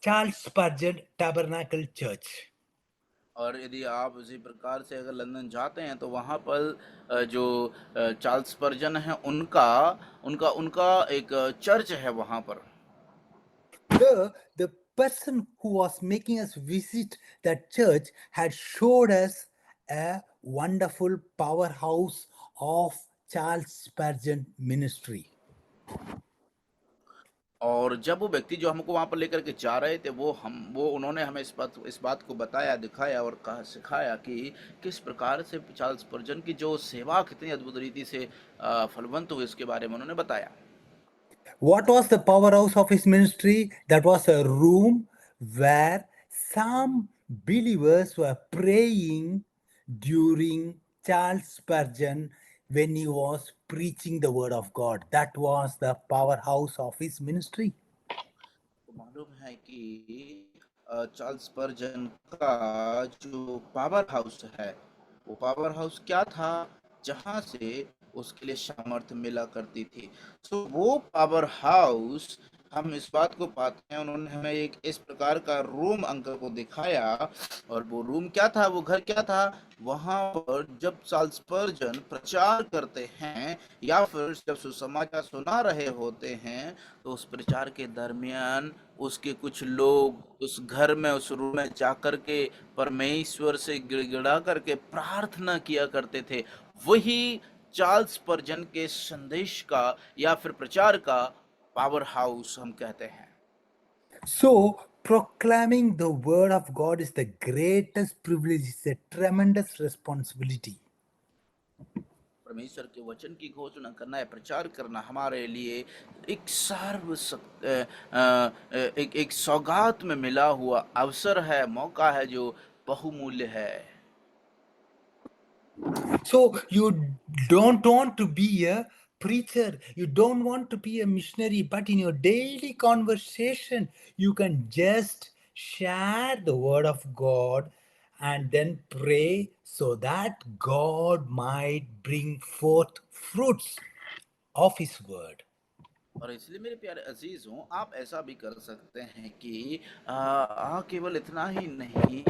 Charles Spurgeon Tabernacle Church. और यदि आप उसी प्रकार से अगर लंदन जाते हैं तो वहाँ पर जो चार्ल्स स्पर्जन है, उनका उनका उनका एक चर्च है वहाँ पर। The person who was making us visit that church had showed us a wonderful powerhouse of Charles Spurgeon ministry. और जब वो व्यक्ति जो हमको वहाँ पर लेकर के जा रहे थे, वो उन्होंने हमें इस बात को बताया, दिखाया और कहा, सिखाया कि किस प्रकार से चार्ल्स स्पर्जन की जो सेवा कितनी अद्भुत रीति से फलवंत हुई, इसके बारे में उन्होंने बताया। What was the powerhouse of his ministry? That was a room where some believers were praying during Charles Spurgeon when he was preaching the word of God. That was the powerhouse of his ministry. तो मालूम है कि चार्ल्स स्पर्जन का जो पावर हाउस है, वो पावर हाउस क्या था, जहाँ से उसके लिए सामर्थ्य मिला करती थी। सो वो पावर हाउस, हम इस बात को पाते हैं, उन्होंने हमें एक इस प्रकार का रूम अंकल को दिखाया। और वो रूम क्या था, वो घर क्या था, वहाँ पर जब चार्ल्स स्पर्जन प्रचार करते हैं या फिर जब सुसमाचार सुना रहे होते हैं, तो उस प्रचार के दरमियान उसके कुछ लोग उस घर में, उस रूम में जाकर के परमेश्वर से गिड़गिड़ा करके प्रार्थना किया करते थे। वही चार्ल्स स्पर्जन के संदेश का या फिर प्रचार का पावर हाउस हम कहते हैं। So, proclaiming the word of God is the greatest privilege, it's a tremendous responsibility. परमेश्वर के वचन की घोषणा करना है, प्रचार करना हमारे लिए एक एक सौगात में मिला हुआ अवसर है, मौका है जो बहुमूल्य है। So, you don't want to be a preacher, you don't want to be a missionary, but in your daily conversation, you can just share the word of God and then pray so that God might bring forth fruits of His word. और इसलिए मेरे प्यारे अजीजों, आप ऐसा भी कर सकते हैं कि केवल इतना ही नहीं,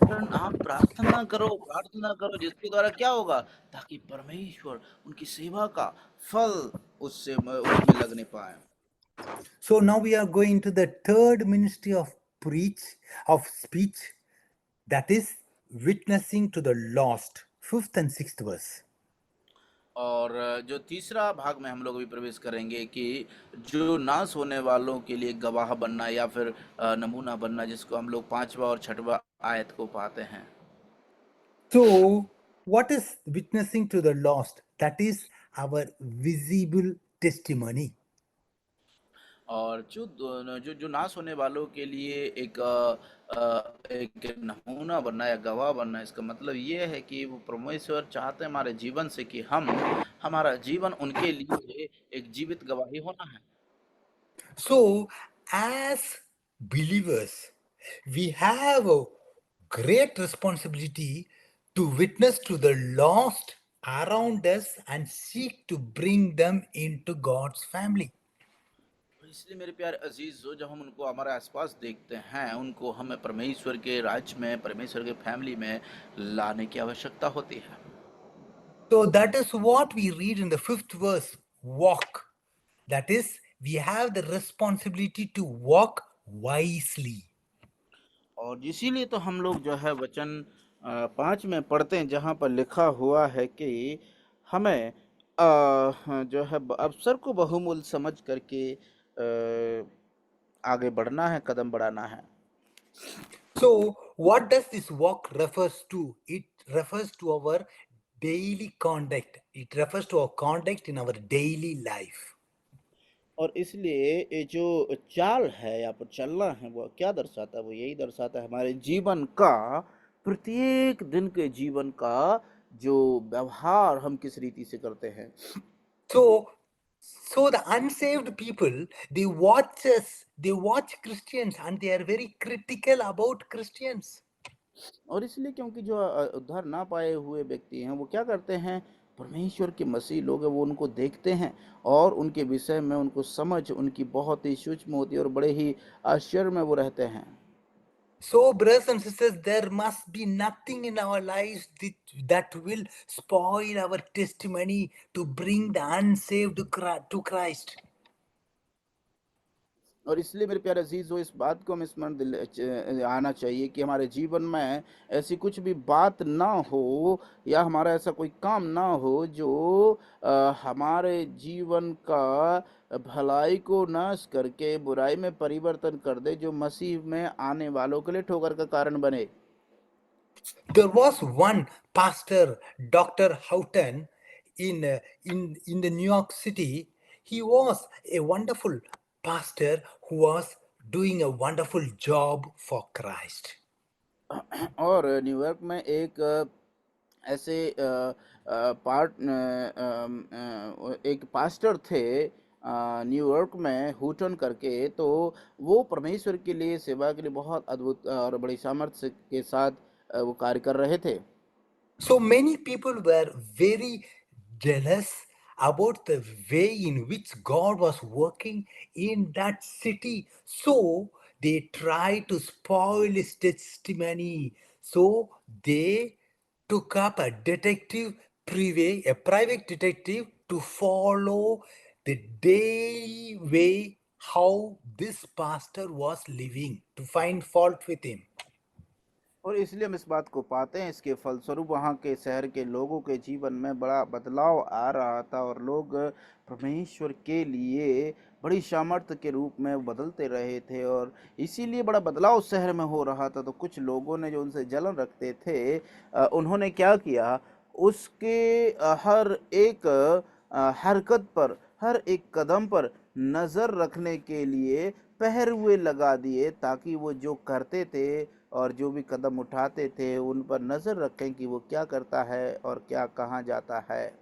वरन आप प्रार्थना करो जिसके द्वारा क्या होगा, ताकि परमेश्वर उनकी सेवा का फल उसमें लगने पाए। So now we are going to the third ministry of speech, that is witnessing to the lost. Fifth and sixth verse. और जो तीसरा भाग में हम लोग अभी प्रवेश करेंगे कि जो नाश होने वालों के लिए गवाह बनना या फिर नमूना बनना, जिसको हम लोग 5वां और 6वां आयत को पाते हैं। So, what is witnessing to the lost? That is our visible testimony. और जो जो जो नाश होने वालों के लिए एक नमूना बनना या गवाह बनना, इसका मतलब ये है कि वो परमेश्वर चाहते हैं हमारे जीवन से कि हमारा जीवन उनके लिए एक जीवित गवाही होना है। So, as believers, we have a great responsibility to witness to the lost around us and seek to bring them into God's family. तो इसलिए मेरे प्यारे अजीजों, जब हम उनको हमारे आसपास देखते हैं, उनको हमें परमेश्वर के राज्य में, परमेश्वर के फैमिली में लाने की आवश्यकता होती है। So that is what we read in the fifth verse, walk. That is, we have the responsibility to walk wisely. और इसीलिए तो हम लोग जो है वचन 5 में पढ़ते हैं, जहाँ पर लिखा हुआ है कि हमें जो है अवसर को बहुमूल्य समझ करके आगे बढ़ना है, कदम बढ़ाना है। So, what does this walk refers to? It refers to our daily conduct. It refers to our conduct in our daily life. और इसलिए ये जो चाल है या पर चलना है, वो क्या दर्शाता है? वो यही दर्शाता है हमारे जीवन का, प्रत्येक दिन के जीवन का जो व्यवहार हम किस रीति से करते हैं। So, so the unsaved people, they watch us, they watch Christians, and they are very critical about Christians. और इसलिए क्योंकि जो उद्धार ना पाए हुए व्यक्ति हैं, वो क्या करते हैं, परमेश्वर के मसीह लोग हैं, वो उनको देखते हैं और उनके विषय में उनको समझ उनकी बहुत ही सूक्ष्म होती है और बड़े ही आश्चर्य में वो रहते हैं। So, brothers and sisters, there must be nothing in our lives that will spoil our testimony to bring the unsaved to Christ. और इसलिए मेरे प्यारे अजीजों, इस बात को हमें आना चाहिए कि हमारे जीवन में ऐसी कुछ भी बात ना हो या हमारा ऐसा कोई काम ना हो जो हमारे जीवन का भलाई को नाश करके बुराई में परिवर्तन कर दे, जो मसीह में आने वालों के लिए ठोकर का कारण बने। There was one pastor, Dr. Houghton, in the New York City. He was a wonderful pastor who was doing a wonderful job for Christ. और न्यूयॉर्क में एक ऐसे एक पास्टर थे न्यूयॉर्क में, हुटन करके। तो वो परमेश्वर के लिए, सेवा के लिए बहुत अद्भुत और बड़ी सामर्थ्य के साथ वो कार्य कर रहे थे। So many people were very jealous about the way in which God was working in that city. So they tried to spoil his testimony. So they took up a private detective to follow the daily way how this pastor was living, to find fault with him. और इसलिए हम इस बात को पाते हैं, इसके फलस्वरूप वहाँ के शहर के लोगों के जीवन में बड़ा बदलाव आ रहा था और लोग परमेश्वर के लिए बड़ी सामर्थ्य के रूप में बदलते रहे थे, और इसीलिए बड़ा बदलाव शहर में हो रहा था। तो कुछ लोगों ने जो उनसे जलन रखते थे, उन्होंने क्या किया, उसके हर एक हरकत पर, हर एक कदम पर नज़र रखने के लिए पहरुए लगा दिए, ताकि वो जो करते थे और जो भी कदम उठाते थे उन पर नज़र रखें कि वो क्या करता है और क्या कहाँ जाता है।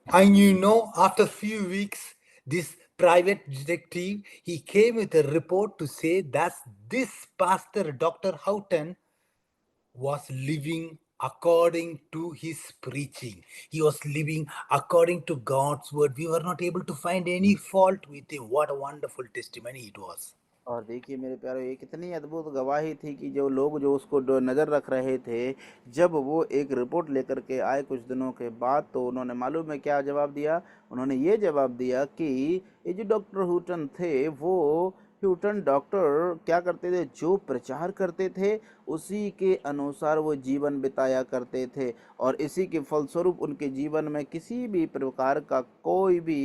And after few weeks, this private detective, he came with a report to say that this pastor, Dr. Houghton, was living according to his preaching. He was living according to God's word. We were not able to find any fault with him. What a wonderful testimony it was. और देखिए मेरे प्यारे, ये कितनी अद्भुत गवाही थी कि जो लोग जो उसको नज़र रख रहे थे, जब वो एक रिपोर्ट लेकर के आए कुछ दिनों के बाद, तो उन्होंने मालूम है क्या जवाब दिया। उन्होंने ये जवाब दिया कि ये जो डॉक्टर हुटन थे, वो ह्यूटन डॉक्टर क्या करते थे, जो प्रचार करते थे उसी के अनुसार वो जीवन बिताया करते थे, और इसी के फलस्वरूप उनके जीवन में किसी भी प्रकार का कोई भी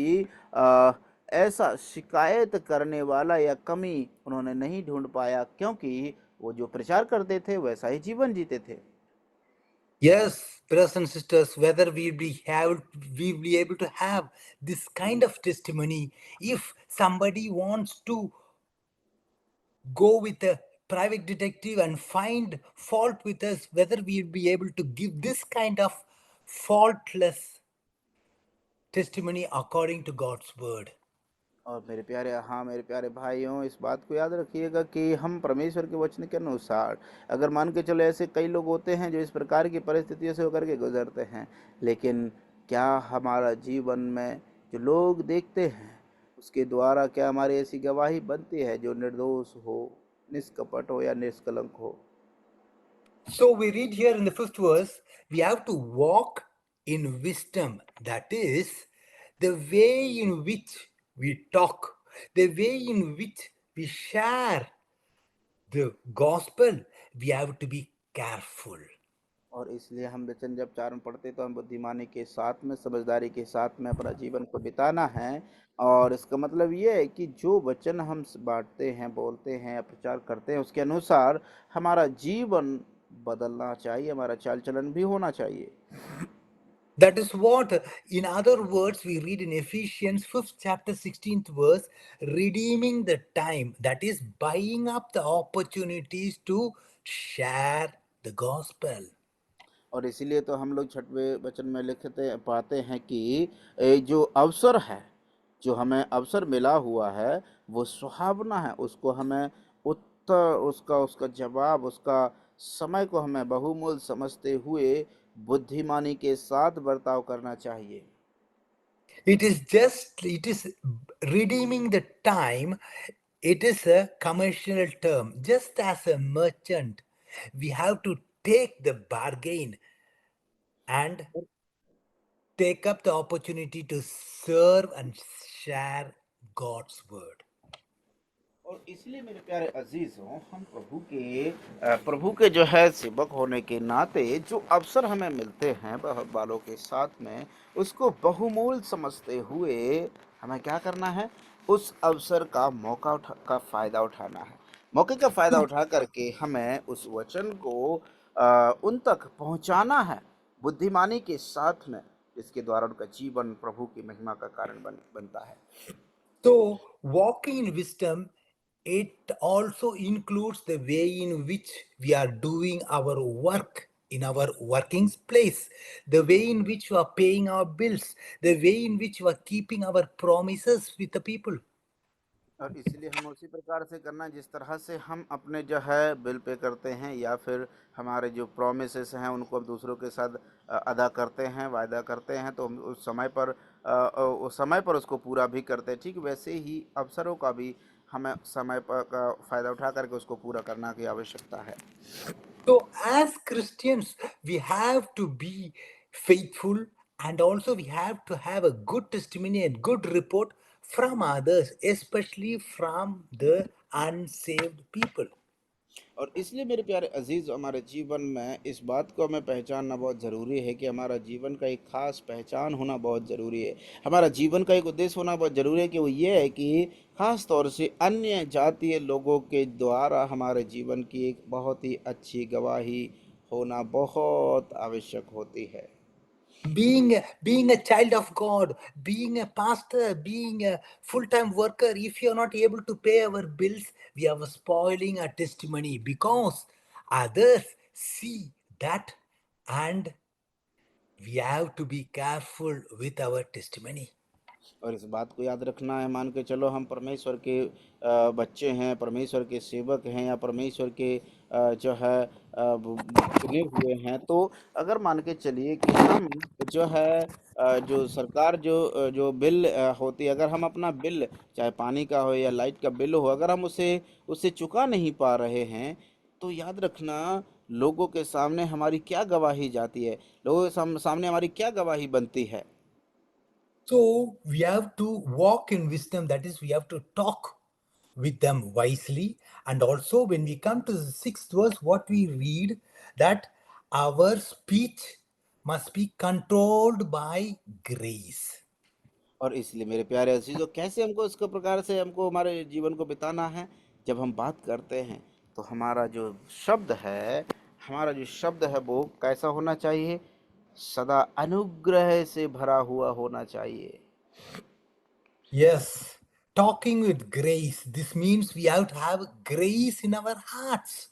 ऐसा शिकायत करने वाला या कमी उन्होंने नहीं ढूंढ पाया, क्योंकि वो जो प्रचार करते थे वैसा ही जीवन जीते थे। Yes, brothers and sisters, whether we be able to have this kind of testimony, if somebody wants to go with a private detective and find fault with us, whether we'll be able to give this kind of faultless testimony according to God's word. और मेरे प्यारे, हाँ मेरे प्यारे भाइयों, इस बात को याद रखिएगा कि हम परमेश्वर के वचन के अनुसार, अगर मान के चलो ऐसे कई लोग होते हैं जो इस प्रकार की परिस्थितियों से होकर के गुजरते हैं, लेकिन क्या हमारा जीवन में जो लोग देखते हैं उसके द्वारा क्या हमारी ऐसी गवाही बनती है जो निर्दोष हो, निष्कपट हो या निष्कलंक हो। So we read here in the 5th verse, we have to walk in wisdom. That is, the way in which we talk, the way in which we share the gospel, we have to be careful. और इसलिए हम वचन जब चारण पढ़ते तो हम बुद्धिमानी के साथ में, समझदारी के साथ में अपना जीवन को बिताना है। और इसका मतलब ये है कि जो वचन हम बांटते हैं, बोलते हैं या प्रचार करते हैं, उसके अनुसार हमारा जीवन बदलना चाहिए, हमारा चाल चलन भी होना चाहिए। That is what, in other words, we read in Ephesians 5th chapter 16th verse, redeeming the time, that is, buying up the opportunities to share the gospel. और इसीलिए तो हम लोग छठवें वचन में लिखते पाते हैं कि जो अवसर है, जो हमें अवसर मिला हुआ है, वो सुहावना है, उसको हमें उत्तर, उसका उसका जवाब, उसका समय को हमें बहुमूल्य समझते हुए बुद्धिमानी के साथ बर्ताव करना चाहिए। It is redeeming the time. It is a commercial term. Just as a merchant, we have to take the bargain and take up the opportunity to serve and share God's word. और इसलिए मेरे प्यारे अजीजों, हम प्रभु के जो है सेवक होने के नाते जो अवसर हमें मिलते हैं बहुत बालों के साथ में, उसको बहुमूल्य समझते हुए हमें क्या करना है, उस अवसर का का फ़ायदा उठाना है। मौके का फ़ायदा उठा करके हमें उस वचन को उन तक पहुंचाना है बुद्धिमानी के साथ में, जिसके द्वारा उनका जीवन प्रभु की महिमा का कारण बनता है। So, walking in wisdom, it also includes the way in which we are doing our work in our working place, the way in which we are paying our bills, the way in which we are keeping our promises with the people. और इसलिए हम उसी प्रकार से करना, जिस तरह से हम अपने जो है बिल पे करते हैं या फिर हमारे जो प्रोमिसेस हैं उनको हम दूसरों के साथ अदा करते हैं, वायदा करते हैं, तो हम उस समय पर उसको पूरा भी करते हैं। ठीक वैसे ही अवसरों का भी हमें समय पर का फ़ायदा उठा करके उसको पूरा करना की आवश्यकता है। So, as Christians, we have to be faithful, and also we have to have a good testimony and good report from others, especially from the unsaved people. और इसलिए मेरे प्यारे अजीज, हमारे जीवन में इस बात को हमें पहचानना बहुत ज़रूरी है कि हमारा जीवन का एक खास पहचान होना बहुत ज़रूरी है। हमारा जीवन का एक उद्देश्य होना बहुत ज़रूरी है कि वो ये है कि खास तौर से अन्य जातीय लोगों के द्वारा हमारे जीवन की एक बहुत ही अच्छी गवाही होना बहुत आवश्यक होती है। Being a child of God, being a pastor, being a full-time worker, if you're not able to pay our bills, we are spoiling our testimony because others see that, and we have to be careful with our testimony. और इस बात को याद रखना है, मान के चलो हम परमेश्वर के बच्चे हैं, परमेश्वर के सेवक हैं, या परमेश्वर के जो है चुने हुए हैं, तो अगर मान के चलिए कि हम जो है जो सरकार जो बिल होती है, अगर हम अपना बिल, चाहे पानी का हो या लाइट का बिल हो, अगर हम उसे उसे चुका नहीं पा रहे हैं, तो याद रखना लोगों के सामने हमारी क्या गवाही जाती है, लोगों के सामने हमारी क्या गवाही बनती है। So we have to walk in wisdom, that is, we have to talk with them wisely. And also, when we come to the sixth verse, what we read that our speech must be controlled by grace. और इसलिए मेरे प्यारे अजीजों, कैसे हमको इसको प्रकार से हमको हमारे जीवन को बिताना है, जब हम बात करते हैं तो हमारा जो शब्द है वो कैसा होना चाहिए, सदा अनुग्रह से भरा हुआ होना चाहिए। Yes, talking with grace. This means we have to have grace in our hearts.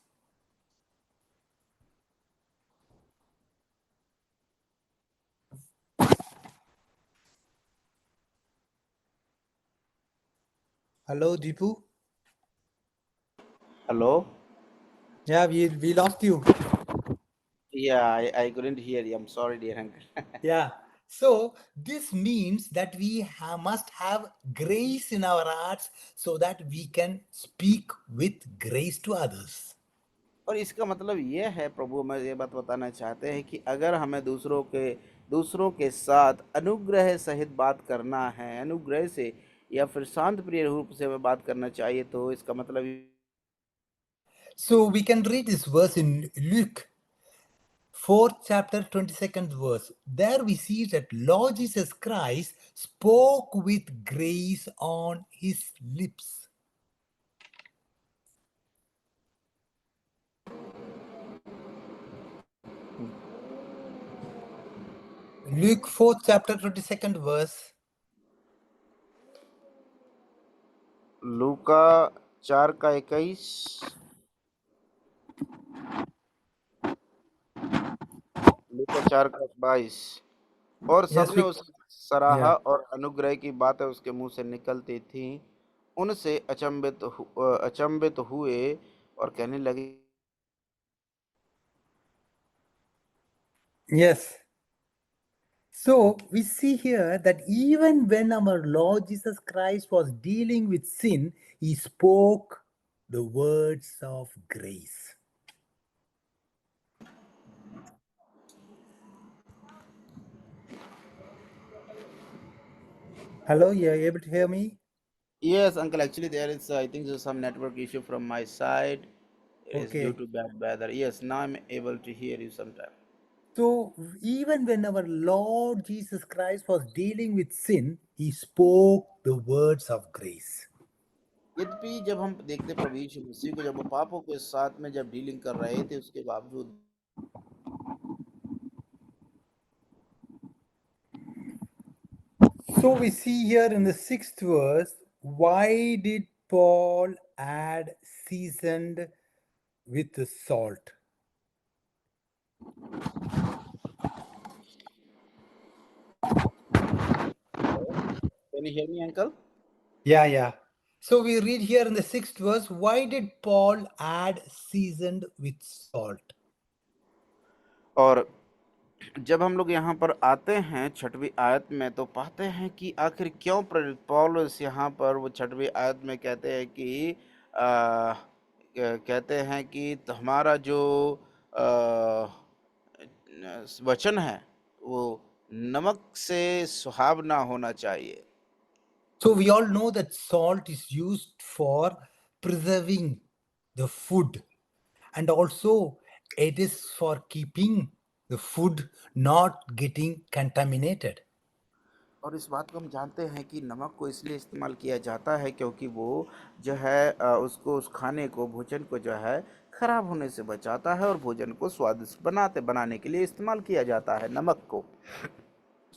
Hello, Deepu. Hello. Yeah, we lost you. या आई couldn't hear you, I'm sorry dear uncle. Yeah. So this means that we must have grace in our hearts so that we can speak with grace to others. और इसका मतलब ये है, प्रभु हमें ये बात बताना चाहते हैं कि अगर हमें दूसरों के साथ अनुग्रह सहित बात करना है, अनुग्रह से या फिर शांत प्रिय रूप से हमें बात करना चाहिए, तो इसका मतलब So we can read this verse in Luke 4th chapter 22nd verse. There we see that Lord Jesus Christ spoke with grace on his lips. Luke 4th chapter 22nd verse. लूका 4 का 21, लूका 4 का 22, और Yes, सबने we. उसे सराहा Yeah. और अनुग्रह की बातें उसके मुंह से निकलती थीं, उनसे अचंभित हुए और कहने लगे। Yes. So we see here that even when our Lord Jesus Christ was dealing with sin, he spoke the words of grace. Hello, you're able to hear me? Yes uncle, actually there is I think there's some network issue from my side. It is due Okay. to bad weather. Yes, now I'm able to hear you sometime. So even when our Lord Jesus Christ was dealing with sin, he spoke the words of grace. यद्यपि जब हम देखते प्रभु यीशु मसीह को, जब वो पापों के साथ में जब डीलिंग कर रहे थे, उसके बावजूद So we see here in the sixth verse, why did Paul add seasoned with salt? Can you hear me uncle? Yeah, yeah. So we read here in the sixth verse, why did Paul add seasoned with salt? और जब हम लोग यहाँ पर आते हैं 6वीं आयत में, तो पाते हैं कि आखिर क्यों प्रेरित पौलुस यहाँ पर वो 6वीं आयत में कहते हैं कि हमारा जो वचन है वो नमक से सुहावना होना चाहिए। So we all know that salt is used for preserving the food. and also it is for keeping the food not getting contaminated. और इस बात को हम जानते हैं कि नमक को इसलिए इस्तेमाल किया जाता है क्योंकि वो जो है उसको उस खाने को भोजन को जो है खराब होने से बचाता है और भोजन को स्वादिष्ट बनाने के लिए इस्तेमाल किया जाता है नमक को।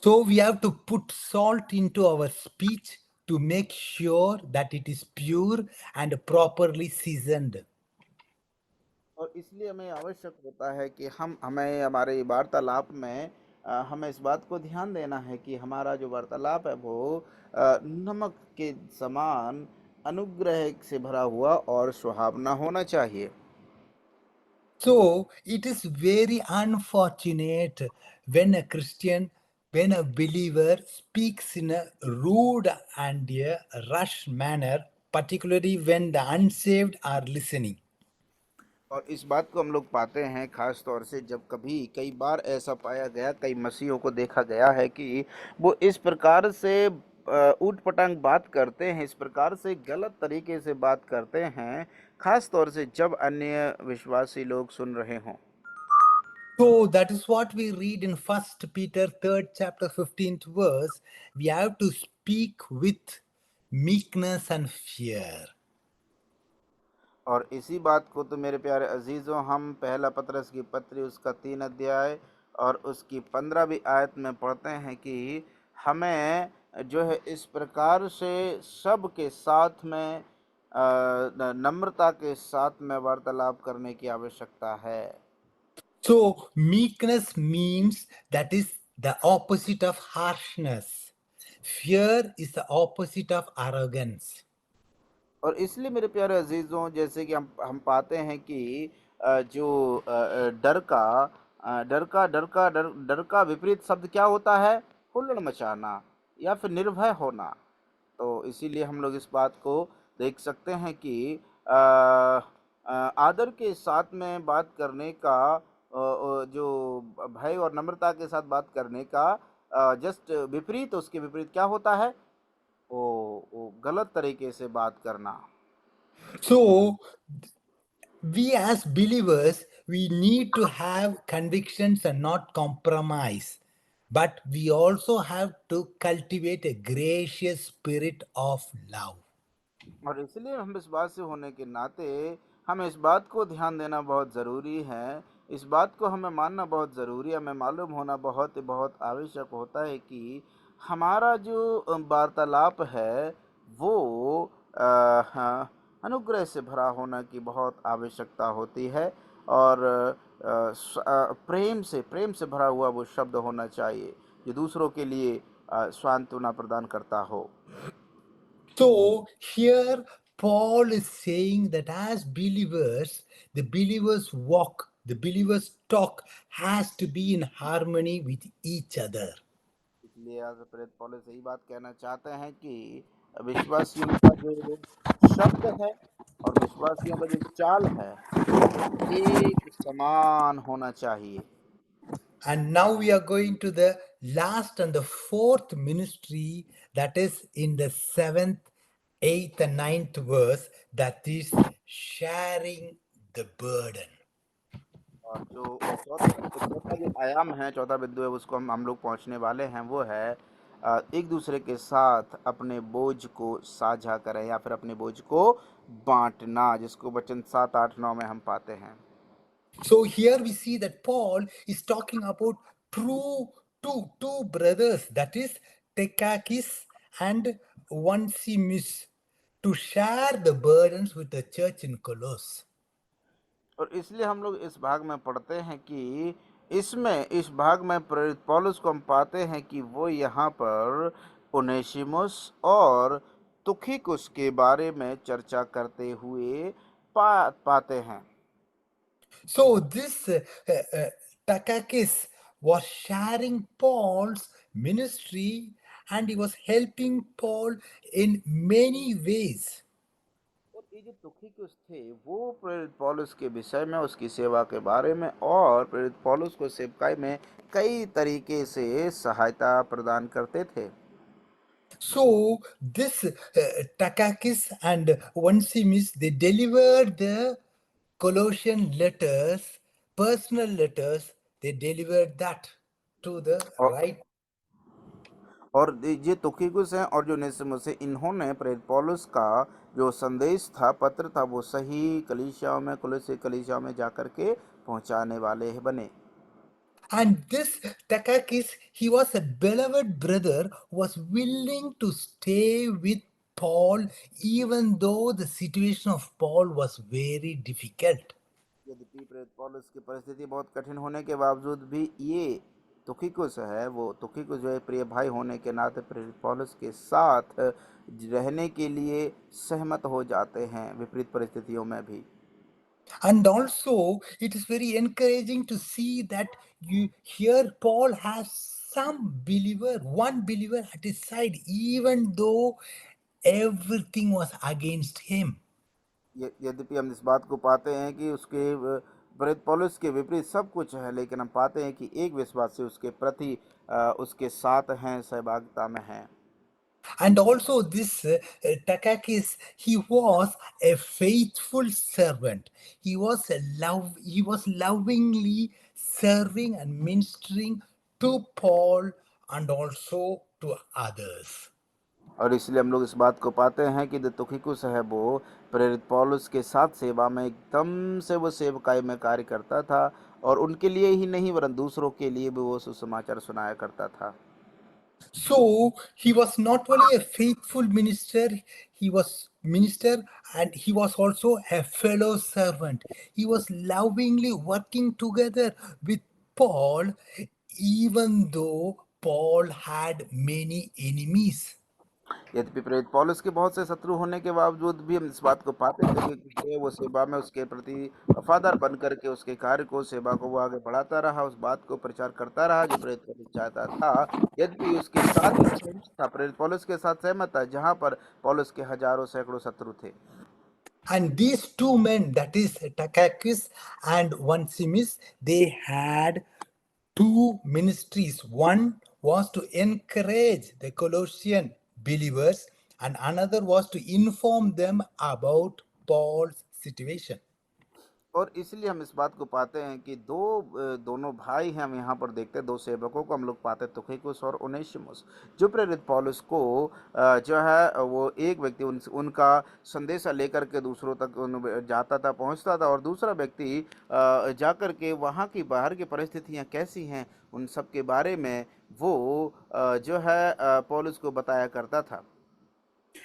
So we have to put salt into our speech to make sure that it is pure and properly seasoned. और इसलिए हमें आवश्यक होता है कि हमें हमारे वार्तालाप में हमें इस बात को ध्यान देना है कि हमारा जो वार्तालाप है वो नमक के समान अनुग्रह से भरा हुआ और सुहावना होना चाहिए। So it is very unfortunate when a Christian, when a believer speaks in a rude and a rush manner, particularly when the unsaved are listening. और इस बात को हम लोग पाते हैं खास तौर से जब कभी कई बार ऐसा पाया गया, कई मसीहों को देखा गया है कि वो इस प्रकार से ऊट पटांग बात करते हैं, इस प्रकार से गलत तरीके से बात करते हैं, खास तौर से जब अन्य विश्वासी लोग सुन रहे हों। So that is what we read in First Peter 3rd chapter 15th verse. We have to speak with meekness and fear. और इसी बात को तो मेरे प्यारे अजीज़ों हम पहला पतरस की पत्री उसका 3 अध्याय और उसकी 15वीं आयत में पढ़ते हैं कि हमें जो है इस प्रकार से सब के साथ में नम्रता के साथ में वार्तालाप करने की आवश्यकता है। So meekness means that is the opposite of harshness. Fear is the opposite of arrogance. और इसलिए मेरे प्यारे अजीज़ों जैसे कि हम पाते हैं कि जो डर का विपरीत शब्द क्या होता है? हुल्लड़ मचाना या फिर निर्भय होना। तो इसीलिए हम लोग इस बात को देख सकते हैं कि आदर के साथ में बात करने का जो भय और नम्रता के साथ बात करने का जस्ट विपरीत, उसके विपरीत क्या होता है? वो गलत तरीके से बात करना। So we as believers, we need to have convictions and not compromise. But we also have to cultivate a gracious spirit of love. और इसलिए हम इस बात से होने के नाते हमें इस बात को ध्यान देना बहुत ज़रूरी है, इस बात को हमें मानना बहुत ज़रूरी है, हमें मालूम होना बहुत बहुत आवश्यक होता है कि हमारा जो वार्तालाप है वो हाँ, अनुग्रह से भरा होना की बहुत आवश्यकता होती है और प्रेम से भरा हुआ वो शब्द होना चाहिए जो दूसरों के लिए सांत्वना प्रदान करता हो। So here Paul is saying that as believers, the believers' walk, the believers' talk has to be in harmony with each other. इसलिए आज प्रेरित पौलुस यही बात कहना चाहते हैं कि विश्वासियों का जो शब्द है और विश्वासियों का जो चाल है वो एक समान होना चाहिए। And now we are going to the last and the fourth ministry, that is in the 7th, 8th, and 9th verse, that is sharing the burden. और जो चौथा जो आयाम है, चौथा बिंदु है, उसको हम लोग पहुंचने वाले हैं, वो है एक दूसरे के साथ अपने बोझ को साझा करें या फिर अपने बोझ को बांटना, जिसको वचन 7, 8, 9 में हम पाते हैं। So here we see that Paul is talking about two brothers, that is Tekakis and Onesimus, to share the burdens with the church in Colossus. और इसलिए हम लोग इस भाग में पढ़ते हैं कि इस भाग में प्रेरित पौलुस को हम पाते हैं कि वो यहाँ पर ओनेसिमुस और तुखिकुस के बारे में चर्चा करते हुए पाते हैं। So this Takakis was sharing Paul's ministry and he was helping Paul in many ways. और ये जो तुखिकुस थे वो प्रेरित पौलुस के विषय में, उसकी सेवा के बारे में और प्रेरित पौलुस को सेवकाई में कई तरीके से सहायता प्रदान करते थे। So this Takakis and Onesimus, they delivered the Colossian letters, personal letters, they delivered that to the और right. ये तुखिकुस हैं और जो ओनेसिमुस से इन्होंने प्रेरित पौलुस का जो संदेश था, पत्र था, वो सही कलीसियाओं में, कुलुस्सी कलीसियाओं में जाकर के पहुंचाने वाले बने। And this Takakis, he was a beloved brother, was willing to stay with Paul even though the situation of Paul was very difficult. यद्यपि प्रेरित पौलुस की परिस्थिति बहुत कठिन होने के बावजूद भी ये तुखिकुस है, वो तुखिकुस जो है प्रिय भाई होने के नाते प्रेरित पौलुस के साथ रहने के लिए सहमत हो जाते हैं विपरीत परिस्थितियों में भी। And also, it is very encouraging to see that you here Paul has some believer, one believer at his side, even though everything was against him. यद्यपि हम इस बात को पाते हैं कि उसके प्रेरित पौलुस के विपरीत सब कुछ है, लेकिन हम पाते हैं कि एक विश्वासी उसके प्रति उसके साथ हैं, सहभागिता में हैं। And also, this Takakis, he was a faithful servant. He was lovingly serving and ministering to Paul and also to others. और इसलिए हम लोग इस बात को पाते हैं कि तुखिकुस है वो प्रेरित पौलुस के साथ सेवा में एकदम से वो सेवकाई में कार्य करता था, और उनके लिए ही नहीं वरन दूसरों के लिए भी वो सुसमाचार सुनाया करता था। So he was not only a faithful minister, he was minister and he was also a fellow servant. He was lovingly working together with Paul, even though Paul had many enemies. यद्यपि प्रेरित पौलुस के बहुत से शत्रु होने के बावजूद भी हम इस बात को पाते हैं कि वो सेवा में उसके प्रति वफादार बन करके उसके कार्य को, सेवा को वो आगे बढ़ाता रहा, उस बात को प्रचार करता रहा जो प्रेरित पौलुस चाहता था। यद्यपि उसके साथ वो सहमत था, प्रेरित पौलुस के साथ सहमत था, जहाँ पर पौलुस के हजारों सैकड़ों शत्रु थे। And these two men, that is Takakis and Onesimus, they had two ministries. One was to encourage the Colossian believers, and another was to inform them about Paul's situation. और इसलिए हम इस बात को पाते हैं कि दोनों भाई हैं, हम यहाँ पर देखते हैं दो सेवकों को हम लोग पाते हैं, तुखिकुस और ओनेसिमुस, जो प्रेरित पौलुस को जो है वो एक व्यक्ति उनका संदेशा लेकर के दूसरों तक जाता था, पहुँचता था, और दूसरा व्यक्ति जाकर के वहाँ की बाहर की परिस्थितियाँ कैसी हैं उन सब के बारे में वो जो है पौलुस को बताया करता था।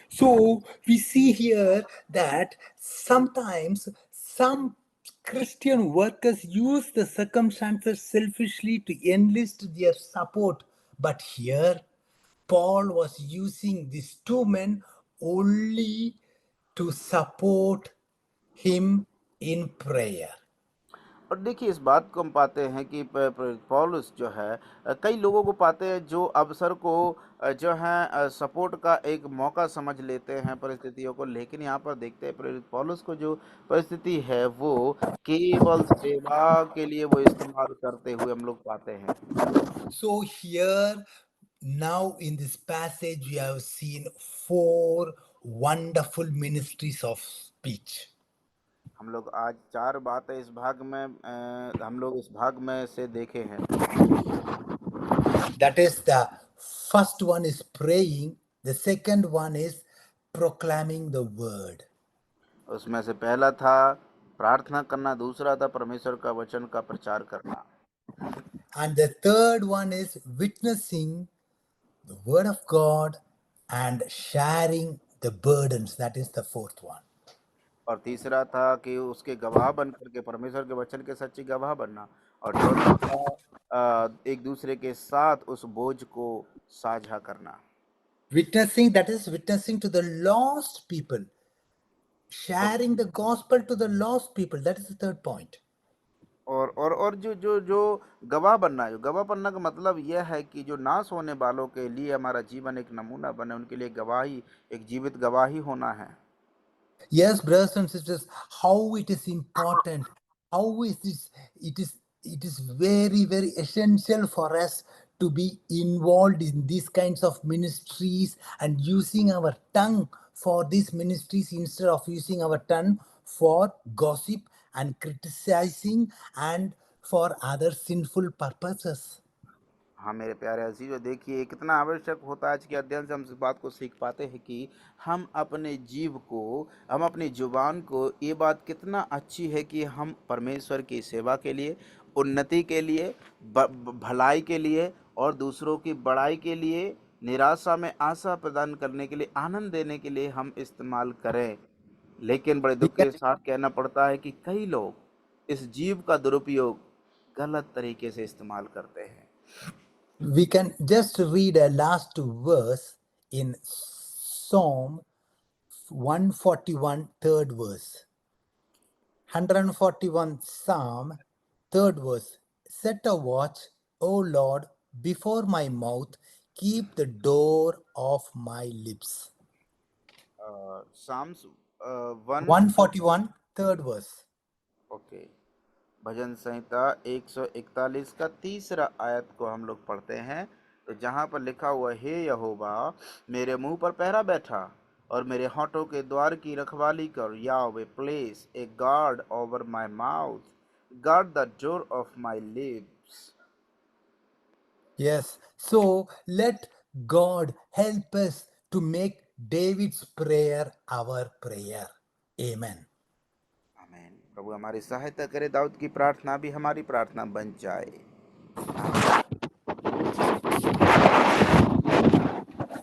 So we see here that sometimes some Christian workers use the circumstances selfishly to enlist their support. But here, Paul was using these two men only to support him in prayer. और देखिए इस बात को हम पाते हैं कि पौलुस जो है कई लोगों को पाते हैं जो अवसर को जो है सपोर्ट का एक मौका समझ लेते हैं परिस्थितियों को, लेकिन यहाँ पर देखते हैं प्रेरित पौलुस को जो परिस्थिति है वो केवल सेवा के लिए वो इस्तेमाल करते हुए हम लोग पाते हैं। So here, now in this passage, we have seen four wonderful ministries of speech. हम लोग आज चार बातें इस भाग में हम लोग इस भाग में से देखे हैं। That is, the first one is praying, the second one is proclaiming the word, उसमें से पहला था प्रार्थना करना, दूसरा था परमेश्वर का वचन का प्रचार करना, and the third one is witnessing the word of God and sharing the burdens. That is the fourth one. और तीसरा था कि उसके गवाह बन करके परमेश्वर के वचन के सच्ची गवाह बनना, और चौथा था एक दूसरे के साथ उस बोझ को साझा करना। Witnessing, that is witnessing to the lost people, sharing the gospel to the lost people. That is the third point. और जो जो जो गवाह बनना है, जो गवाह बनना का मतलब यह है कि जो नाश होने वालों के लिए हमारा जीवन एक नमूना बने, उनके लिए गवाही, एक जीवित गवाही होना है। Yes, brothers and sisters, how it is important, how it is very, very essential for us to be involved in these kinds of ministries and using our tongue for these ministries instead of using our tongue for gossip and criticizing and for other sinful purposes. हाँ मेरे प्यारे अजीजों, देखिए कितना आवश्यक होता है। आज के अध्ययन से हम इस बात को सीख पाते हैं कि हम अपने जीव को, हम अपनी जुबान को, ये बात कितना अच्छी है कि हम परमेश्वर की सेवा के लिए, उन्नति के लिए, भलाई के लिए और दूसरों की बड़ाई के लिए, निराशा में आशा प्रदान करने के लिए, आनंद देने के लिए हम इस्तेमाल करें। लेकिन बड़े We दुख can, के साथ कहना पड़ता है कि कई लोग इस जीव का दुरुपयोग गलत तरीके से इस्तेमाल करते हैं। we can just read a last verse in Psalm 141, third verse. 141 Psalm, third verse. Set a watch, O Lord, before my mouth, keep the door of my lips. Psalms 141, third verse. Okay, भजन संहिता 141 का तीसरा आयत को हम लोग पढ़ते हैं। तो जहाँ पर लिखा हुआ, हे यहोवा, मेरे मुंह पर पहरा बैठा और मेरे होठों के द्वार की रखवाली कर। Yahweh, place a guard over my mouth, guard the door of my lips. Yes. So let God help us to make David's prayer our prayer. Amen. आमीन। प्रभु हमारी सहायता करे, दाऊद की प्रार्थना भी हमारी प्रार्थना बन जाए। आमीन।